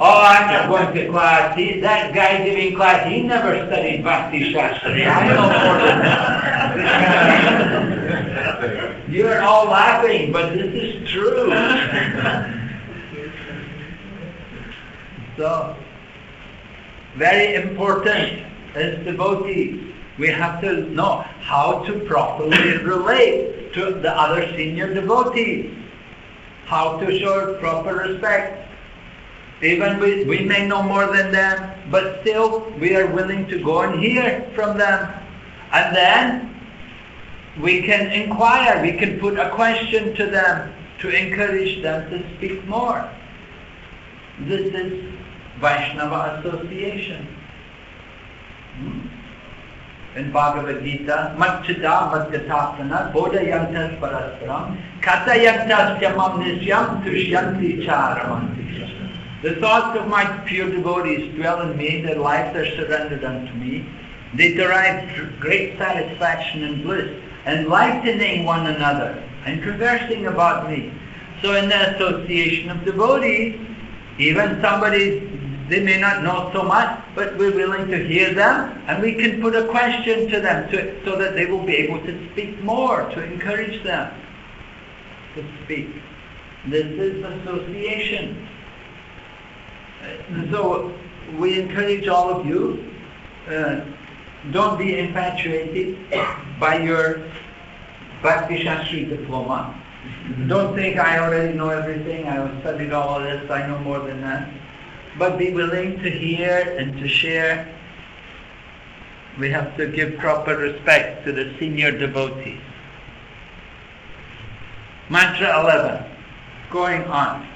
Oh, I'm not going to class. That guy giving class, he never studied Bhakti-Shastri. I know more than that. You're all laughing, but this is true. So, very important as devotees. We have to know how to properly relate to the other senior devotees. How to show proper respect. Even we may know more than them, but still we are willing to go and hear from them. And then we can inquire, we can put a question to them to encourage them to speak more. This is Vaishnava association. In Bhagavad Gita, Matchita Matgatapana, Bodhayantas Parasparam, Katayantas Yamam Nisyam Tushyanti Charamanti. The thoughts of my pure devotees dwell in me, their lives are surrendered unto me. They derive great satisfaction and bliss, enlightening one another and conversing about me. So in the association of devotees, even somebody they may not know so much, but we're willing to hear them, and we can put a question to them so that they will be able to speak more, to encourage them to speak. This is association. So we encourage all of you, don't be infatuated by your Bhakti-Shastri diploma. Don't think I already know everything, I have studied all of this, I know more than that. But be willing to hear and to share we have to give proper respect to the senior devotees. Mantra 11. Going on.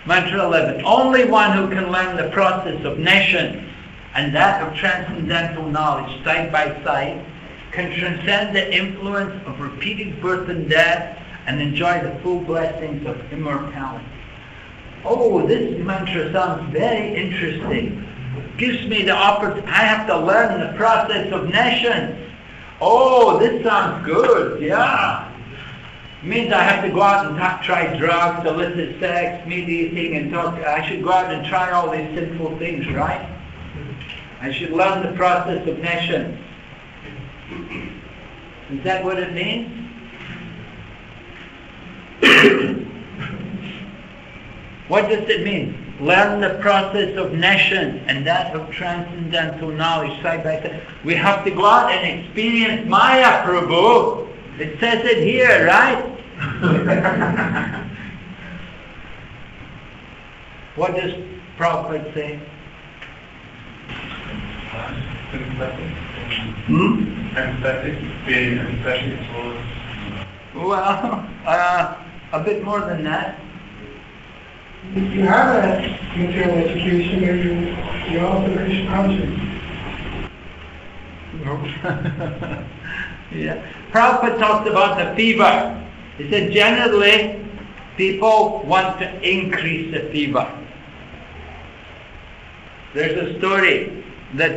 Mantra 11. Only one who can learn the process of nescience and that of transcendental knowledge side by side can transcend the influence of repeated birth and death and enjoy the full blessings of immortality. Oh, this mantra sounds very interesting. Gives me the opportunity. I have to learn the process of nescience. Oh, this sounds good. Yeah. Means I have to go out and try drugs, illicit sex, meat eating, and talk. I should go out and try all these sinful things, right? I should learn the process of nescience. Is that what it means? What does it mean? Learn the process of nescience and that of transcendental knowledge side by side. We have to go out and experience Maya, Prabhu. It says it here, right? What does Prabhupada say? Being empathetic towards... Well, a bit more than that. If you have a material education, maybe you're also very conscious. Yeah. Prabhupada talked about the fever. He said generally people want to increase the fever. There's a story that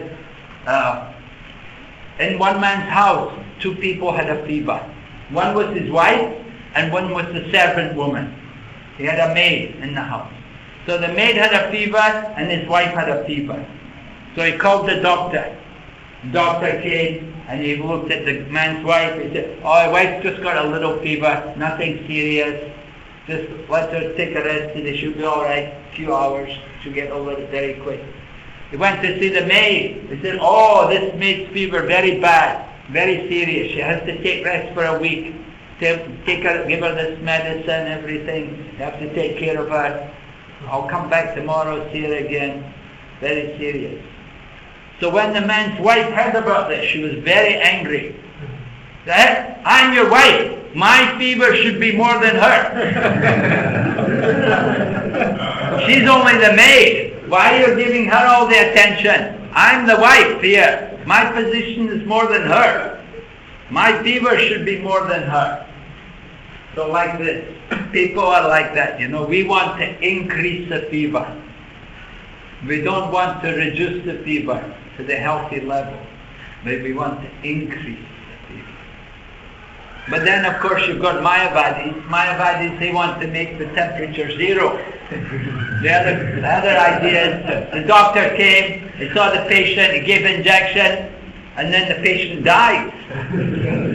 in one man's house, two people had a fever. One was his wife and one was the servant woman. He had a maid in the house. So the maid had a fever and his wife had a fever. So he called the doctor. The doctor came and he looked at the man's wife. He said, "Oh, your wife's just got a little fever, nothing serious. Just let her take a rest today. She'll be all right. A few hours. She'll get over it very quick." He went to see the maid. He said, "Oh, this maid's fever very bad, very serious. She has to take rest for a week. Give her this medicine, everything. You have to take care of her. I'll come back tomorrow, see her again. Very serious." So when the man's wife heard about this, she was very angry. Said, "I'm your wife. My fever should be more than her. She's only the maid. Why are you giving her all the attention? I'm the wife here. My position is more than her. My fever should be more than her." So like this, people are like that, we want to increase the fever. We don't want to reduce the fever to the healthy level, but we want to increase the fever. But then of course you've got Mayavadis. Mayavadis, they want to make the temperature zero. The other idea is, the doctor came, he saw the patient, he gave injection, and then the patient died.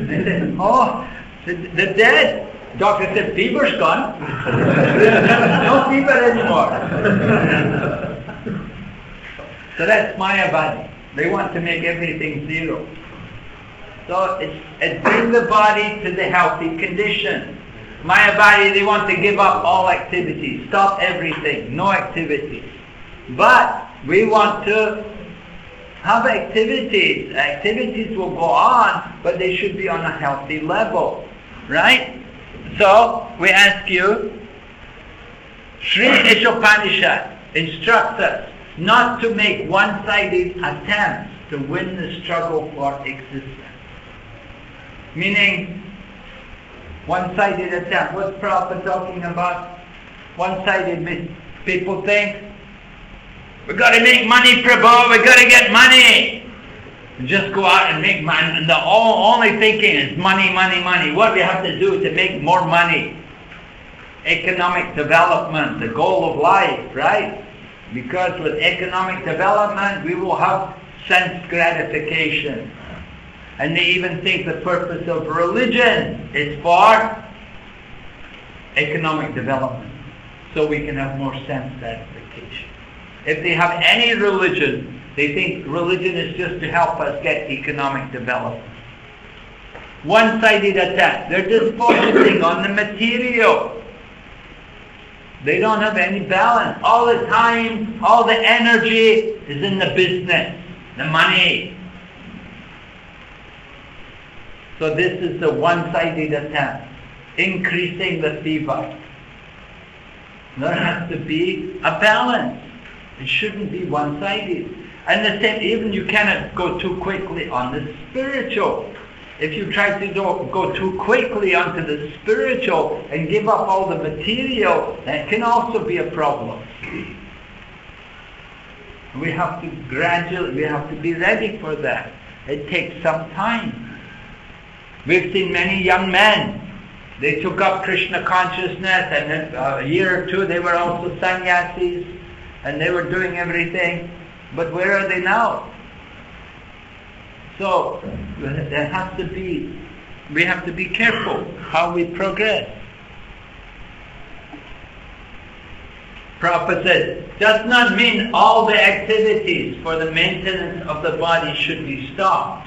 They said, "Oh, they're dead." Doctor said, "Fever's gone." No fever anymore. So that's Mayavadi. They want to make everything zero. So it's bring the body to the healthy condition. Mayavadi, they want to give up all activities, stop everything, no activities. But we want to have activities. Activities will go on, but they should be on a healthy level, right? So we ask you, Sri Ishopanishad instructs us not to make one-sided attempts to win the struggle for existence. Meaning, one-sided attempt. What's Prabhupada talking about? One-sided means people think, "We've got to make money, Prabhu, we've got to get money." Just go out and make money. And the only thinking is money, money, money. What we have to do to make more money? Economic development, the goal of life, right? Because with economic development, we will have sense gratification. And they even think the purpose of religion is for economic development, so we can have more sense gratification. If they have any religion, they think religion is just to help us get economic development. One-sided attack. They're just focusing on the material. They don't have any balance. All the time, all the energy is in the business, the money. So this is the one-sided attempt, increasing the fever. There has to be a balance. It shouldn't be one-sided. And the same, even you cannot go too quickly on the spiritual. If you try to go too quickly onto the spiritual and give up all the material, that can also be a problem. We have to be ready for that. It takes some time. We've seen many young men, they took up Krishna consciousness, and in a year or two they were also sannyasis, and they were doing everything. But where are they now? So we have to be careful how we progress. Prabhupada says, does not mean all the activities for the maintenance of the body should be stopped.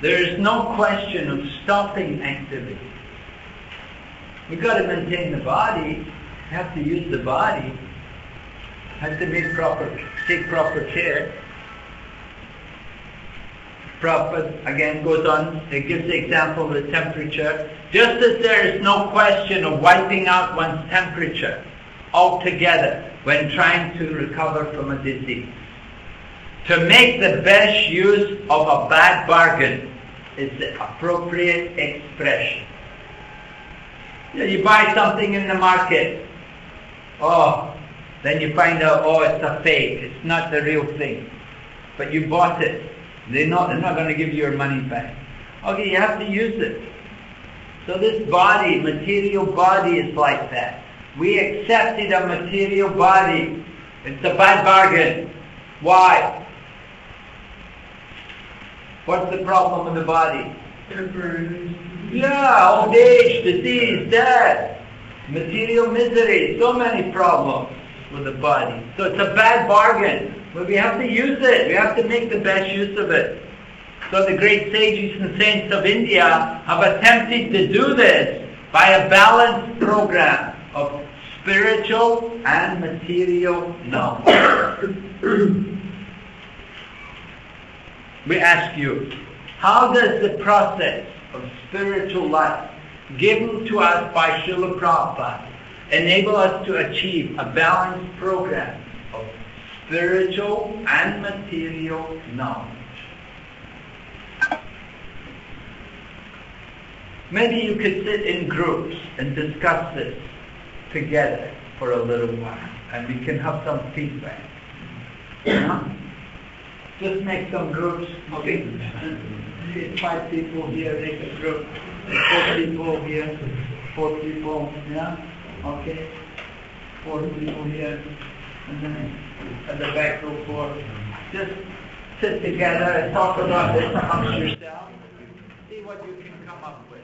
There is no question of stopping activity. We've got to maintain the body, we have to use the body, have to take proper care. Prabhupada again goes on, it gives the example of the temperature. Just as there is no question of wiping out one's temperature altogether when trying to recover from a disease. To make the best use of a bad bargain is the appropriate expression. You buy something in the market, then you find out, it's a fake, it's not the real thing. But you bought it. They're not going to give you your money back. Okay, you have to use it. So this body, material body, is like that. We accepted a material body. It's a bad bargain. Why? What's the problem with the body? Temporary. Yeah, old age, disease, death, material misery, so many problems with the body. So it's a bad bargain. But we have to use it. We have to make the best use of it. So the great sages and saints of India have attempted to do this by a balanced program of spiritual and material knowledge. We ask you, how does the process of spiritual life given to us by Srila Prabhupada enable us to achieve a balanced program of spiritual and material knowledge? Maybe you could sit in groups and discuss this together for a little while, and we can have some feedback. Just make some groups. Okay, 5 people here, make a group. 4 people here, 4 people, yeah? Okay, 4 people here, and then at the back row 4. Just sit together and talk about this amongst yourselves. See what you can come up with.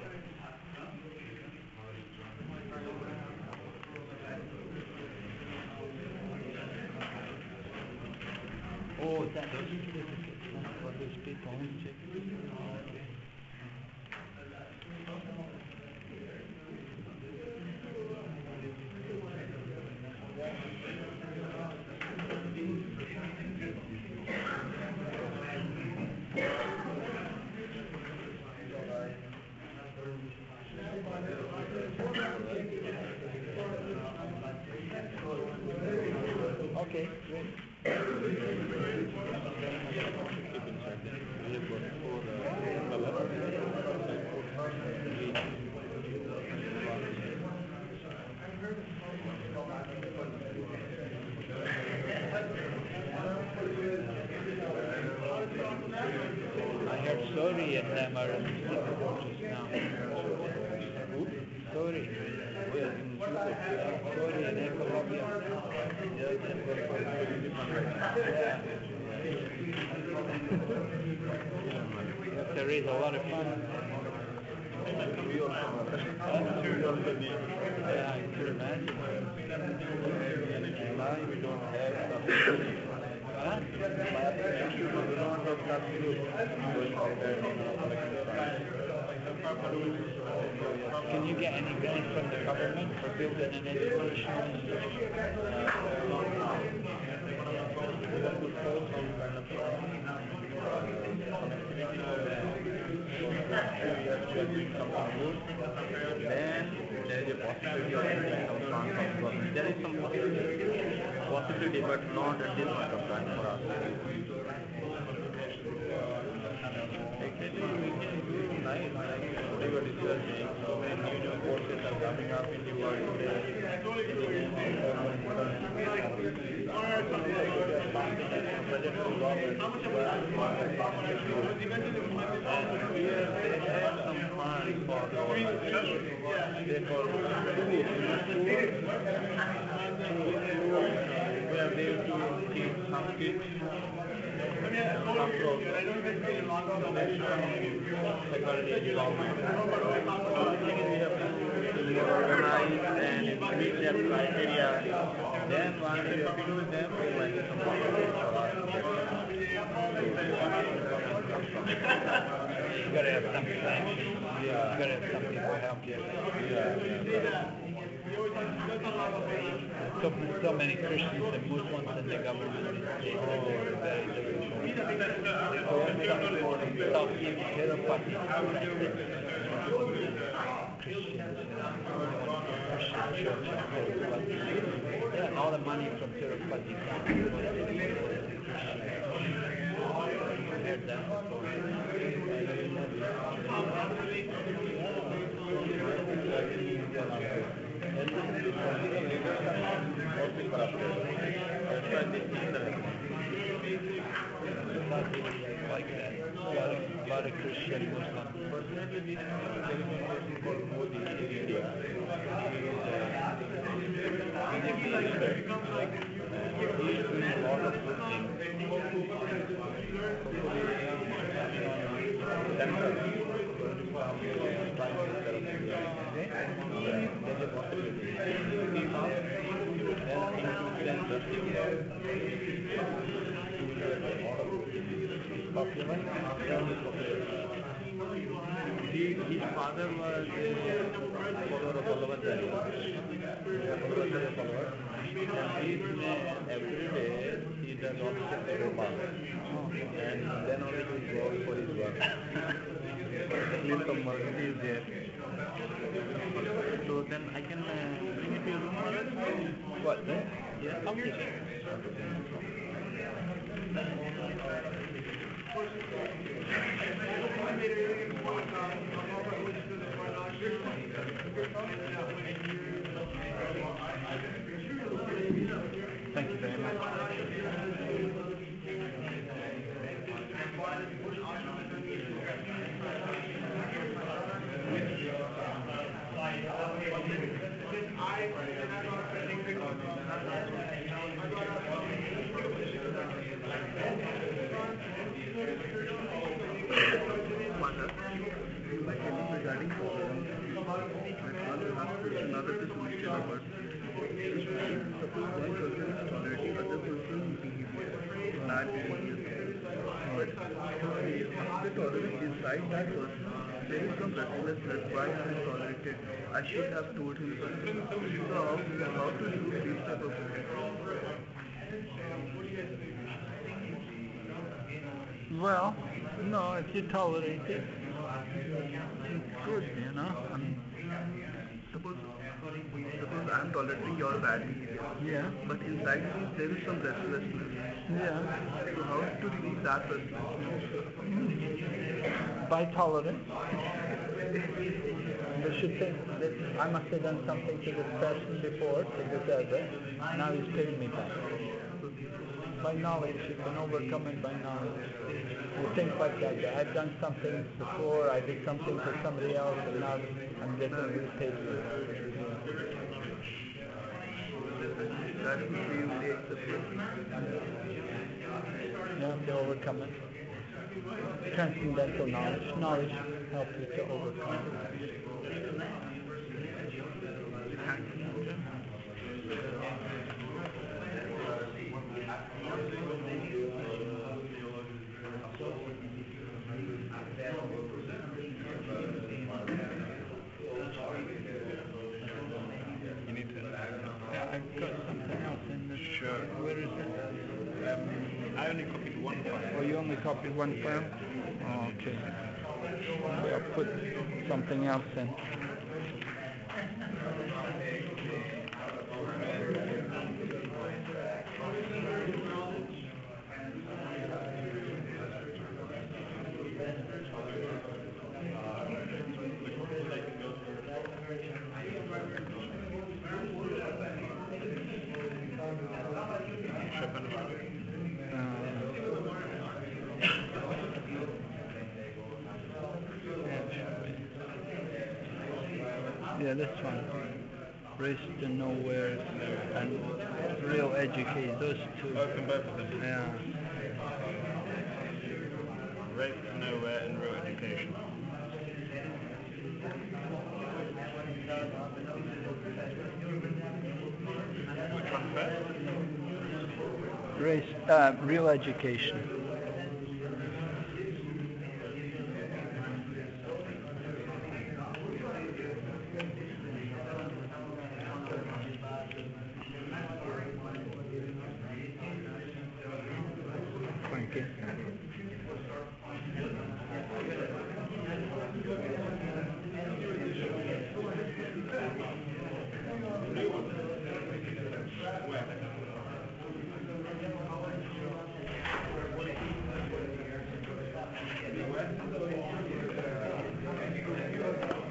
Oh, that those people. Okay, great. I heard sorry and them are just now. Sorry. Sorry and Colombia. There is a lot of fun. Yeah, I could imagine. We don't have something. Can you get any grant from the government for building an educational institution? Then there is a possibility of getting some grant from government. There is some possibility, but not at this point of time for us. Actually, we can do nice, like whatever you are saying. So many new courses are coming up in the world today. Here they have some funds for they call where they used to teach some kids organize and meet their criteria. Then once you have with them, we might get some You gotta have some connection. You gotta have some people help you. So many Christians and Muslims in the government these days are very different. Tirupati Christians, Christian church in Tirupati. Yeah, all the money from Tirupati comes to heard that before. Like that. A lot of Christian Muslims. Personally, we have a person called Modi in India. He is doing a lot of good things. His father was a follower of Bhagavad-Gita. And every day he does all the Prabhupada. And then only he goes for his work. Clean some mercy is there. So then I can bring it to your room. What, there? Yeah. Okay. Thank you very much. Regarding tolerance, another distinction about suppose one person is tolerating other person's behavior, bad behavior. But the tolerance inside that person, there is some restlessness. Why have I tolerated? I should have told him something. So how to use these type of things? Well, no, if you tolerate it, It's good, you know. I mean, suppose I'm tolerating your bad behavior. yeah, But inside me there is some restlessness. yeah. So how to release that restlessness? By tolerance. They should think that I must have done something to this person before to deserve it. Now he's paid me back. By knowledge, you can overcome it by knowledge. You think like that, I've done something before, I did something for somebody else, and now I'm getting repaid for it. That would be the acceptance. You have to overcome it. Transcendental knowledge. Knowledge helps you to overcome it. I've got something else in the shirt. Where is it? I only copied one file. Oh, you only copied one file? Oh, okay. Maybe I'll put something else in. Yeah, this one. Race to Nowhere and Real Educate. Those two. Both of them. Yeah. Race to Nowhere and Real Education. Which one first? Real Education. Thank you.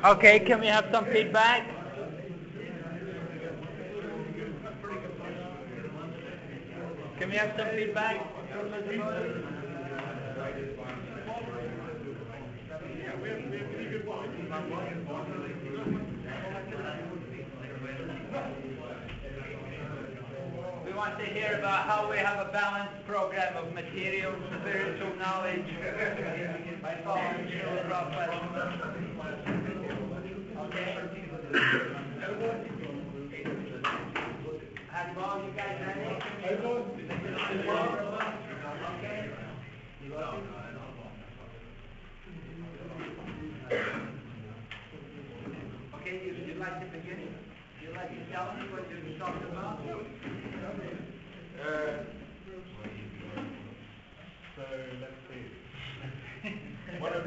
Okay, can we have some feedback? Can we have some feedback? We want to hear about how we have a balanced program of material, spiritual knowledge by following Srila Prabhupada. Okay? Handball, you guys ready? Okay? Okay, you'd like to begin? You'd like to tell me what you talked about? So let's see. One of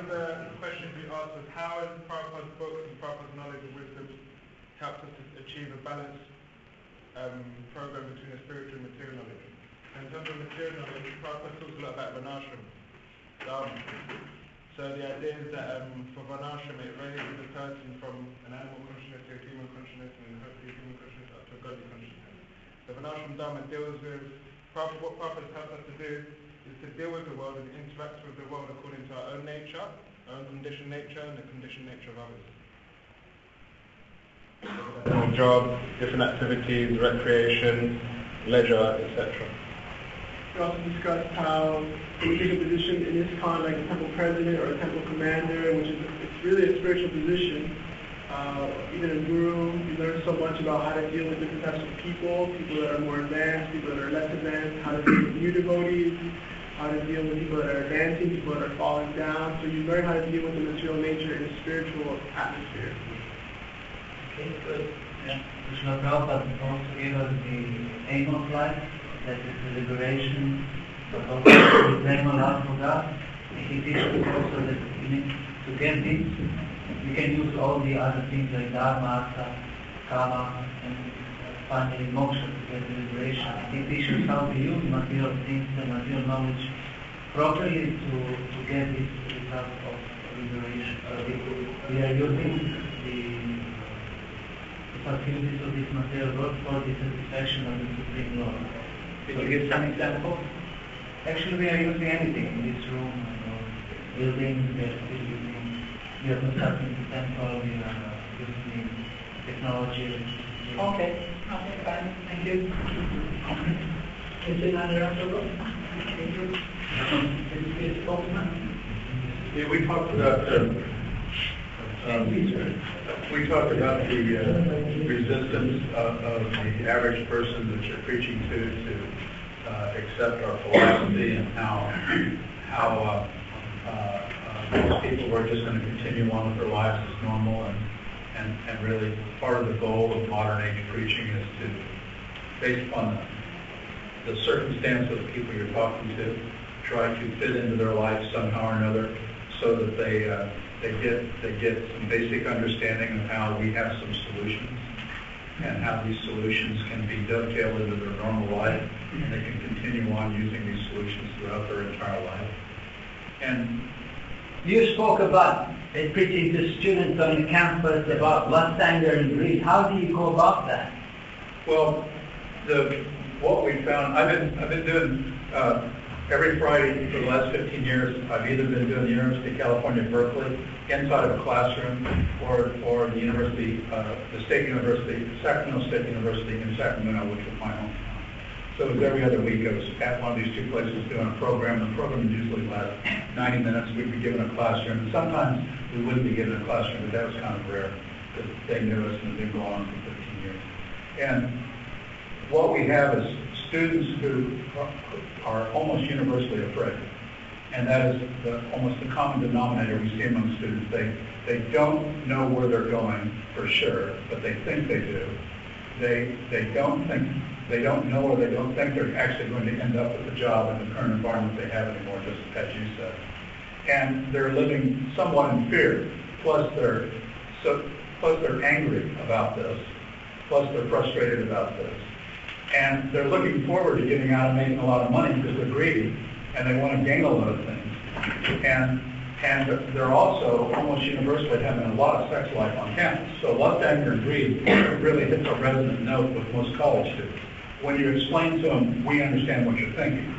the questions we asked was how has Prabhupada's books and Prabhupada's knowledge and wisdom helped us to achieve a balanced program between the spiritual and material knowledge. And in terms of material knowledge, Prabhupada talks a lot about Varnashram, Dharma. So the idea is that for Varnashram it raises a person from an animal consciousness to a human consciousness and hopefully human consciousness up to a godly consciousness. The Varnashram Dharma deals with, what Prabhupada helps us to do is to deal with the world and interact with the world according to our own nature, our own conditioned nature and the conditioned nature of others. Job, different activities, recreation, leisure, etc. We also discussed how we take a position in this kind, like a temple president or a temple commander, which is it's really a spiritual position. Even in Guru, you learn so much about how to deal with different types of people that are more advanced, people that are less advanced, how to deal with new devotees, how to deal with people that are advancing, people that are falling down. So you learn how to deal with the material nature in a spiritual atmosphere. Okay, good. Yeah. Srila Prabhupada also gave us the aim of life, that is the liberation, but also the flame of love for God. He teaches also that to get this, we can use all the other things like Dharma, Artha, Kama, and finally Moksha to get the liberation. He teaches how to use material things and material knowledge properly to get this result of liberation. We are using the facilities of this material world for the satisfaction of the Supreme Lord. Could you give some examples? Actually, we are using anything in this room, buildings, we are still using, we are constructing the temple, we are using technology. Okay, fine, thank you. Is it another article? Thank you. Yeah, we talked about the resistance of the average person that you're preaching to accept our philosophy, and how most people were just going to continue on with their lives as normal, And really, part of the goal of modern age preaching is to, based upon the circumstance of the people you're talking to, try to fit into their life somehow or another, so that they get some basic understanding of how we have some solutions, and how these solutions can be dovetailed into their normal life, and they can continue on using these solutions throughout their entire life. And you spoke about preaching to students on the campus about lust, anger, and greed. How do you go about that? Well, what we found, I've been doing every Friday for the last 15 years. I've either been doing the University of California, Berkeley, inside of a classroom, or the University, the State University, Sacramento State University in Sacramento, which was my hometown. So it was every other week I was at one of these two places doing a program. The program would usually last 90 minutes. We'd be given a classroom. Sometimes we wouldn't be given a classroom, but that was kind of rare, because they knew us and they've been going on for 15 years. And what we have is students who are almost universally afraid. And that is almost the common denominator we see among students. They don't know where they're going for sure, but they think they do. They don't know, or they don't think they're actually going to end up with a job in the current environment they have anymore, just as you said. And they're living somewhat in fear. Plus they're angry about this. Plus they're frustrated about this. And they're looking forward to getting out and making a lot of money because they're greedy, and they want to gain a lot of things. And they're also almost universally having a lot of sex life on campus. So lust, anger, and greed really hits a resonant note with most college students. When you explain to them, we understand what you're thinking.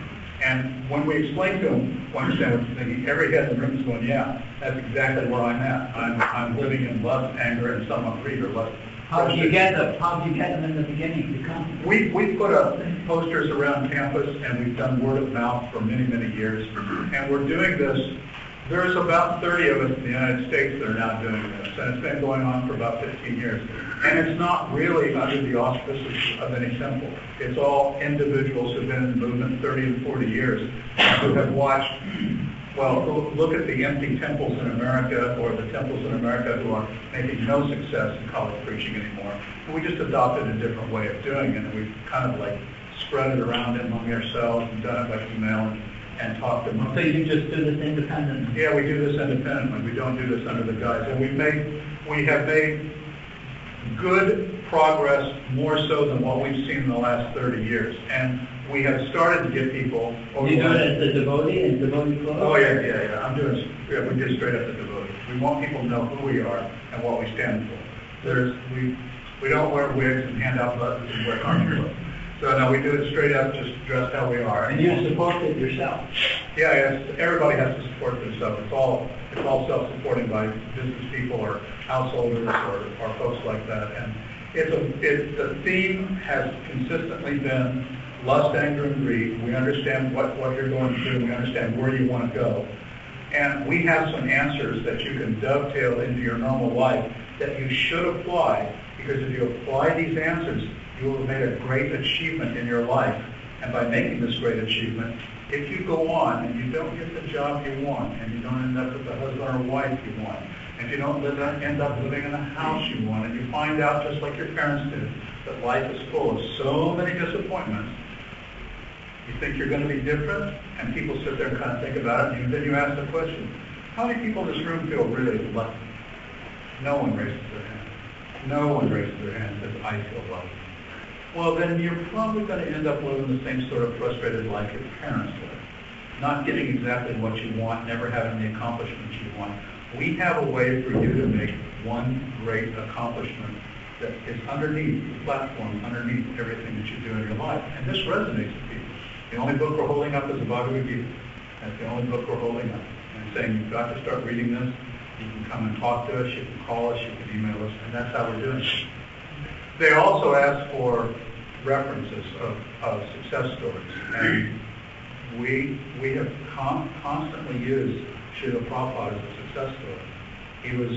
And when we explain to them, we understand what you're thinking, every head in the room is going, yeah, that's exactly where I'm at. I'm living in lust, anger, and somewhat greed or lust. How do you get them in the beginning to come? We put up posters around campus, and we've done word of mouth for many, many years. And we're doing this. There's about 30 of us in the United States that are now doing this, and it's been going on for about 15 years. And it's not really under the auspices of any temple. It's all individuals who've been in the movement 30 and 40 years who have watched, well, look at the empty temples in America, or the temples in America who are making no success in college preaching anymore. And we just adopted a different way of doing it, and we've kind of like spread it around among ourselves and done it by email and talked to them. So you just do this independently? Yeah, we do this independently. We don't do this under the guise. And we have made good progress, more so than what we've seen in the last 30 years. And we have started to get people. You do it as a devotee and devotee club? Oh yeah. We do straight up the devotee. We want people to know who we are and what we stand for. We don't wear wigs and hand out buttons and wear carnivores. So no, we do it straight up, just dressed how we are. And you support it yourself? Yeah, everybody has to support themselves. It's all self-supporting by business people or householders or folks like that. And the theme has consistently been lust, anger, and greed. We understand what you're going through. We understand where you want to go. And we have some answers that you can dovetail into your normal life that you should apply, because if you apply these answers, you will have made a great achievement in your life. And by making this great achievement, if you go on and you don't get the job you want, and you don't end up with the husband or wife you want, and you don't end up living in the house you want, and you find out, just like your parents did, that life is full of so many disappointments, you think you're going to be different, and people sit there and kind of think about it, and then you ask the question, how many people in this room feel really lucky? No one raises their hand. No one raises their hand and says, I feel lucky. Well, then you're probably going to end up living the same sort of frustrated life your parents live. Not getting exactly what you want, never having the accomplishments you want. We have a way for you to make one great accomplishment that is underneath the platform, underneath everything that you do in your life. And this resonates with people. The only book we're holding up is the Bhagavad Gita. That's the only book we're holding up. And saying, you've got to start reading this. You can come and talk to us, you can call us, you can email us, and that's how we're doing it. They also ask for references of success stories, and we have constantly used Srila Prabhupada as a success story. He was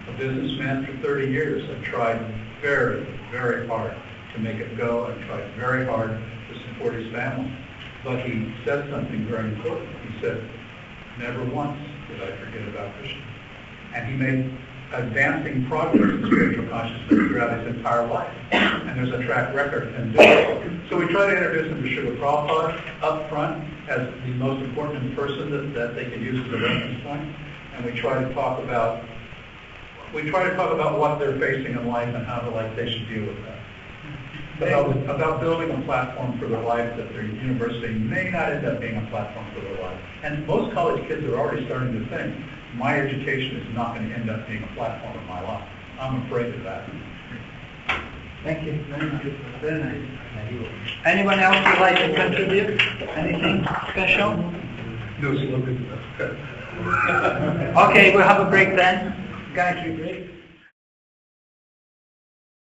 a businessman for 30 years and tried very, very hard to make it go, and tried very hard to support his family. But he said something very important. He said, never once did I forget about Krishna. And he made advancing progress in spiritual consciousness throughout his entire life. And there's a track record in doing so. So we try to introduce him to Srila Prabhupada up front as the most important person that they can use as a reference point. And we try to talk about what they're facing in life and how they should deal with that. About building a platform for their life that their university may not end up being a platform for their life. And most college kids are already starting to think, my education is not going to end up being a platform in my life. I'm afraid of that. Thank you very much. Very nice. Anyone else would like to contribute? Anything special? No, it's a little bit. Okay, we'll have a break then. Gayatri break.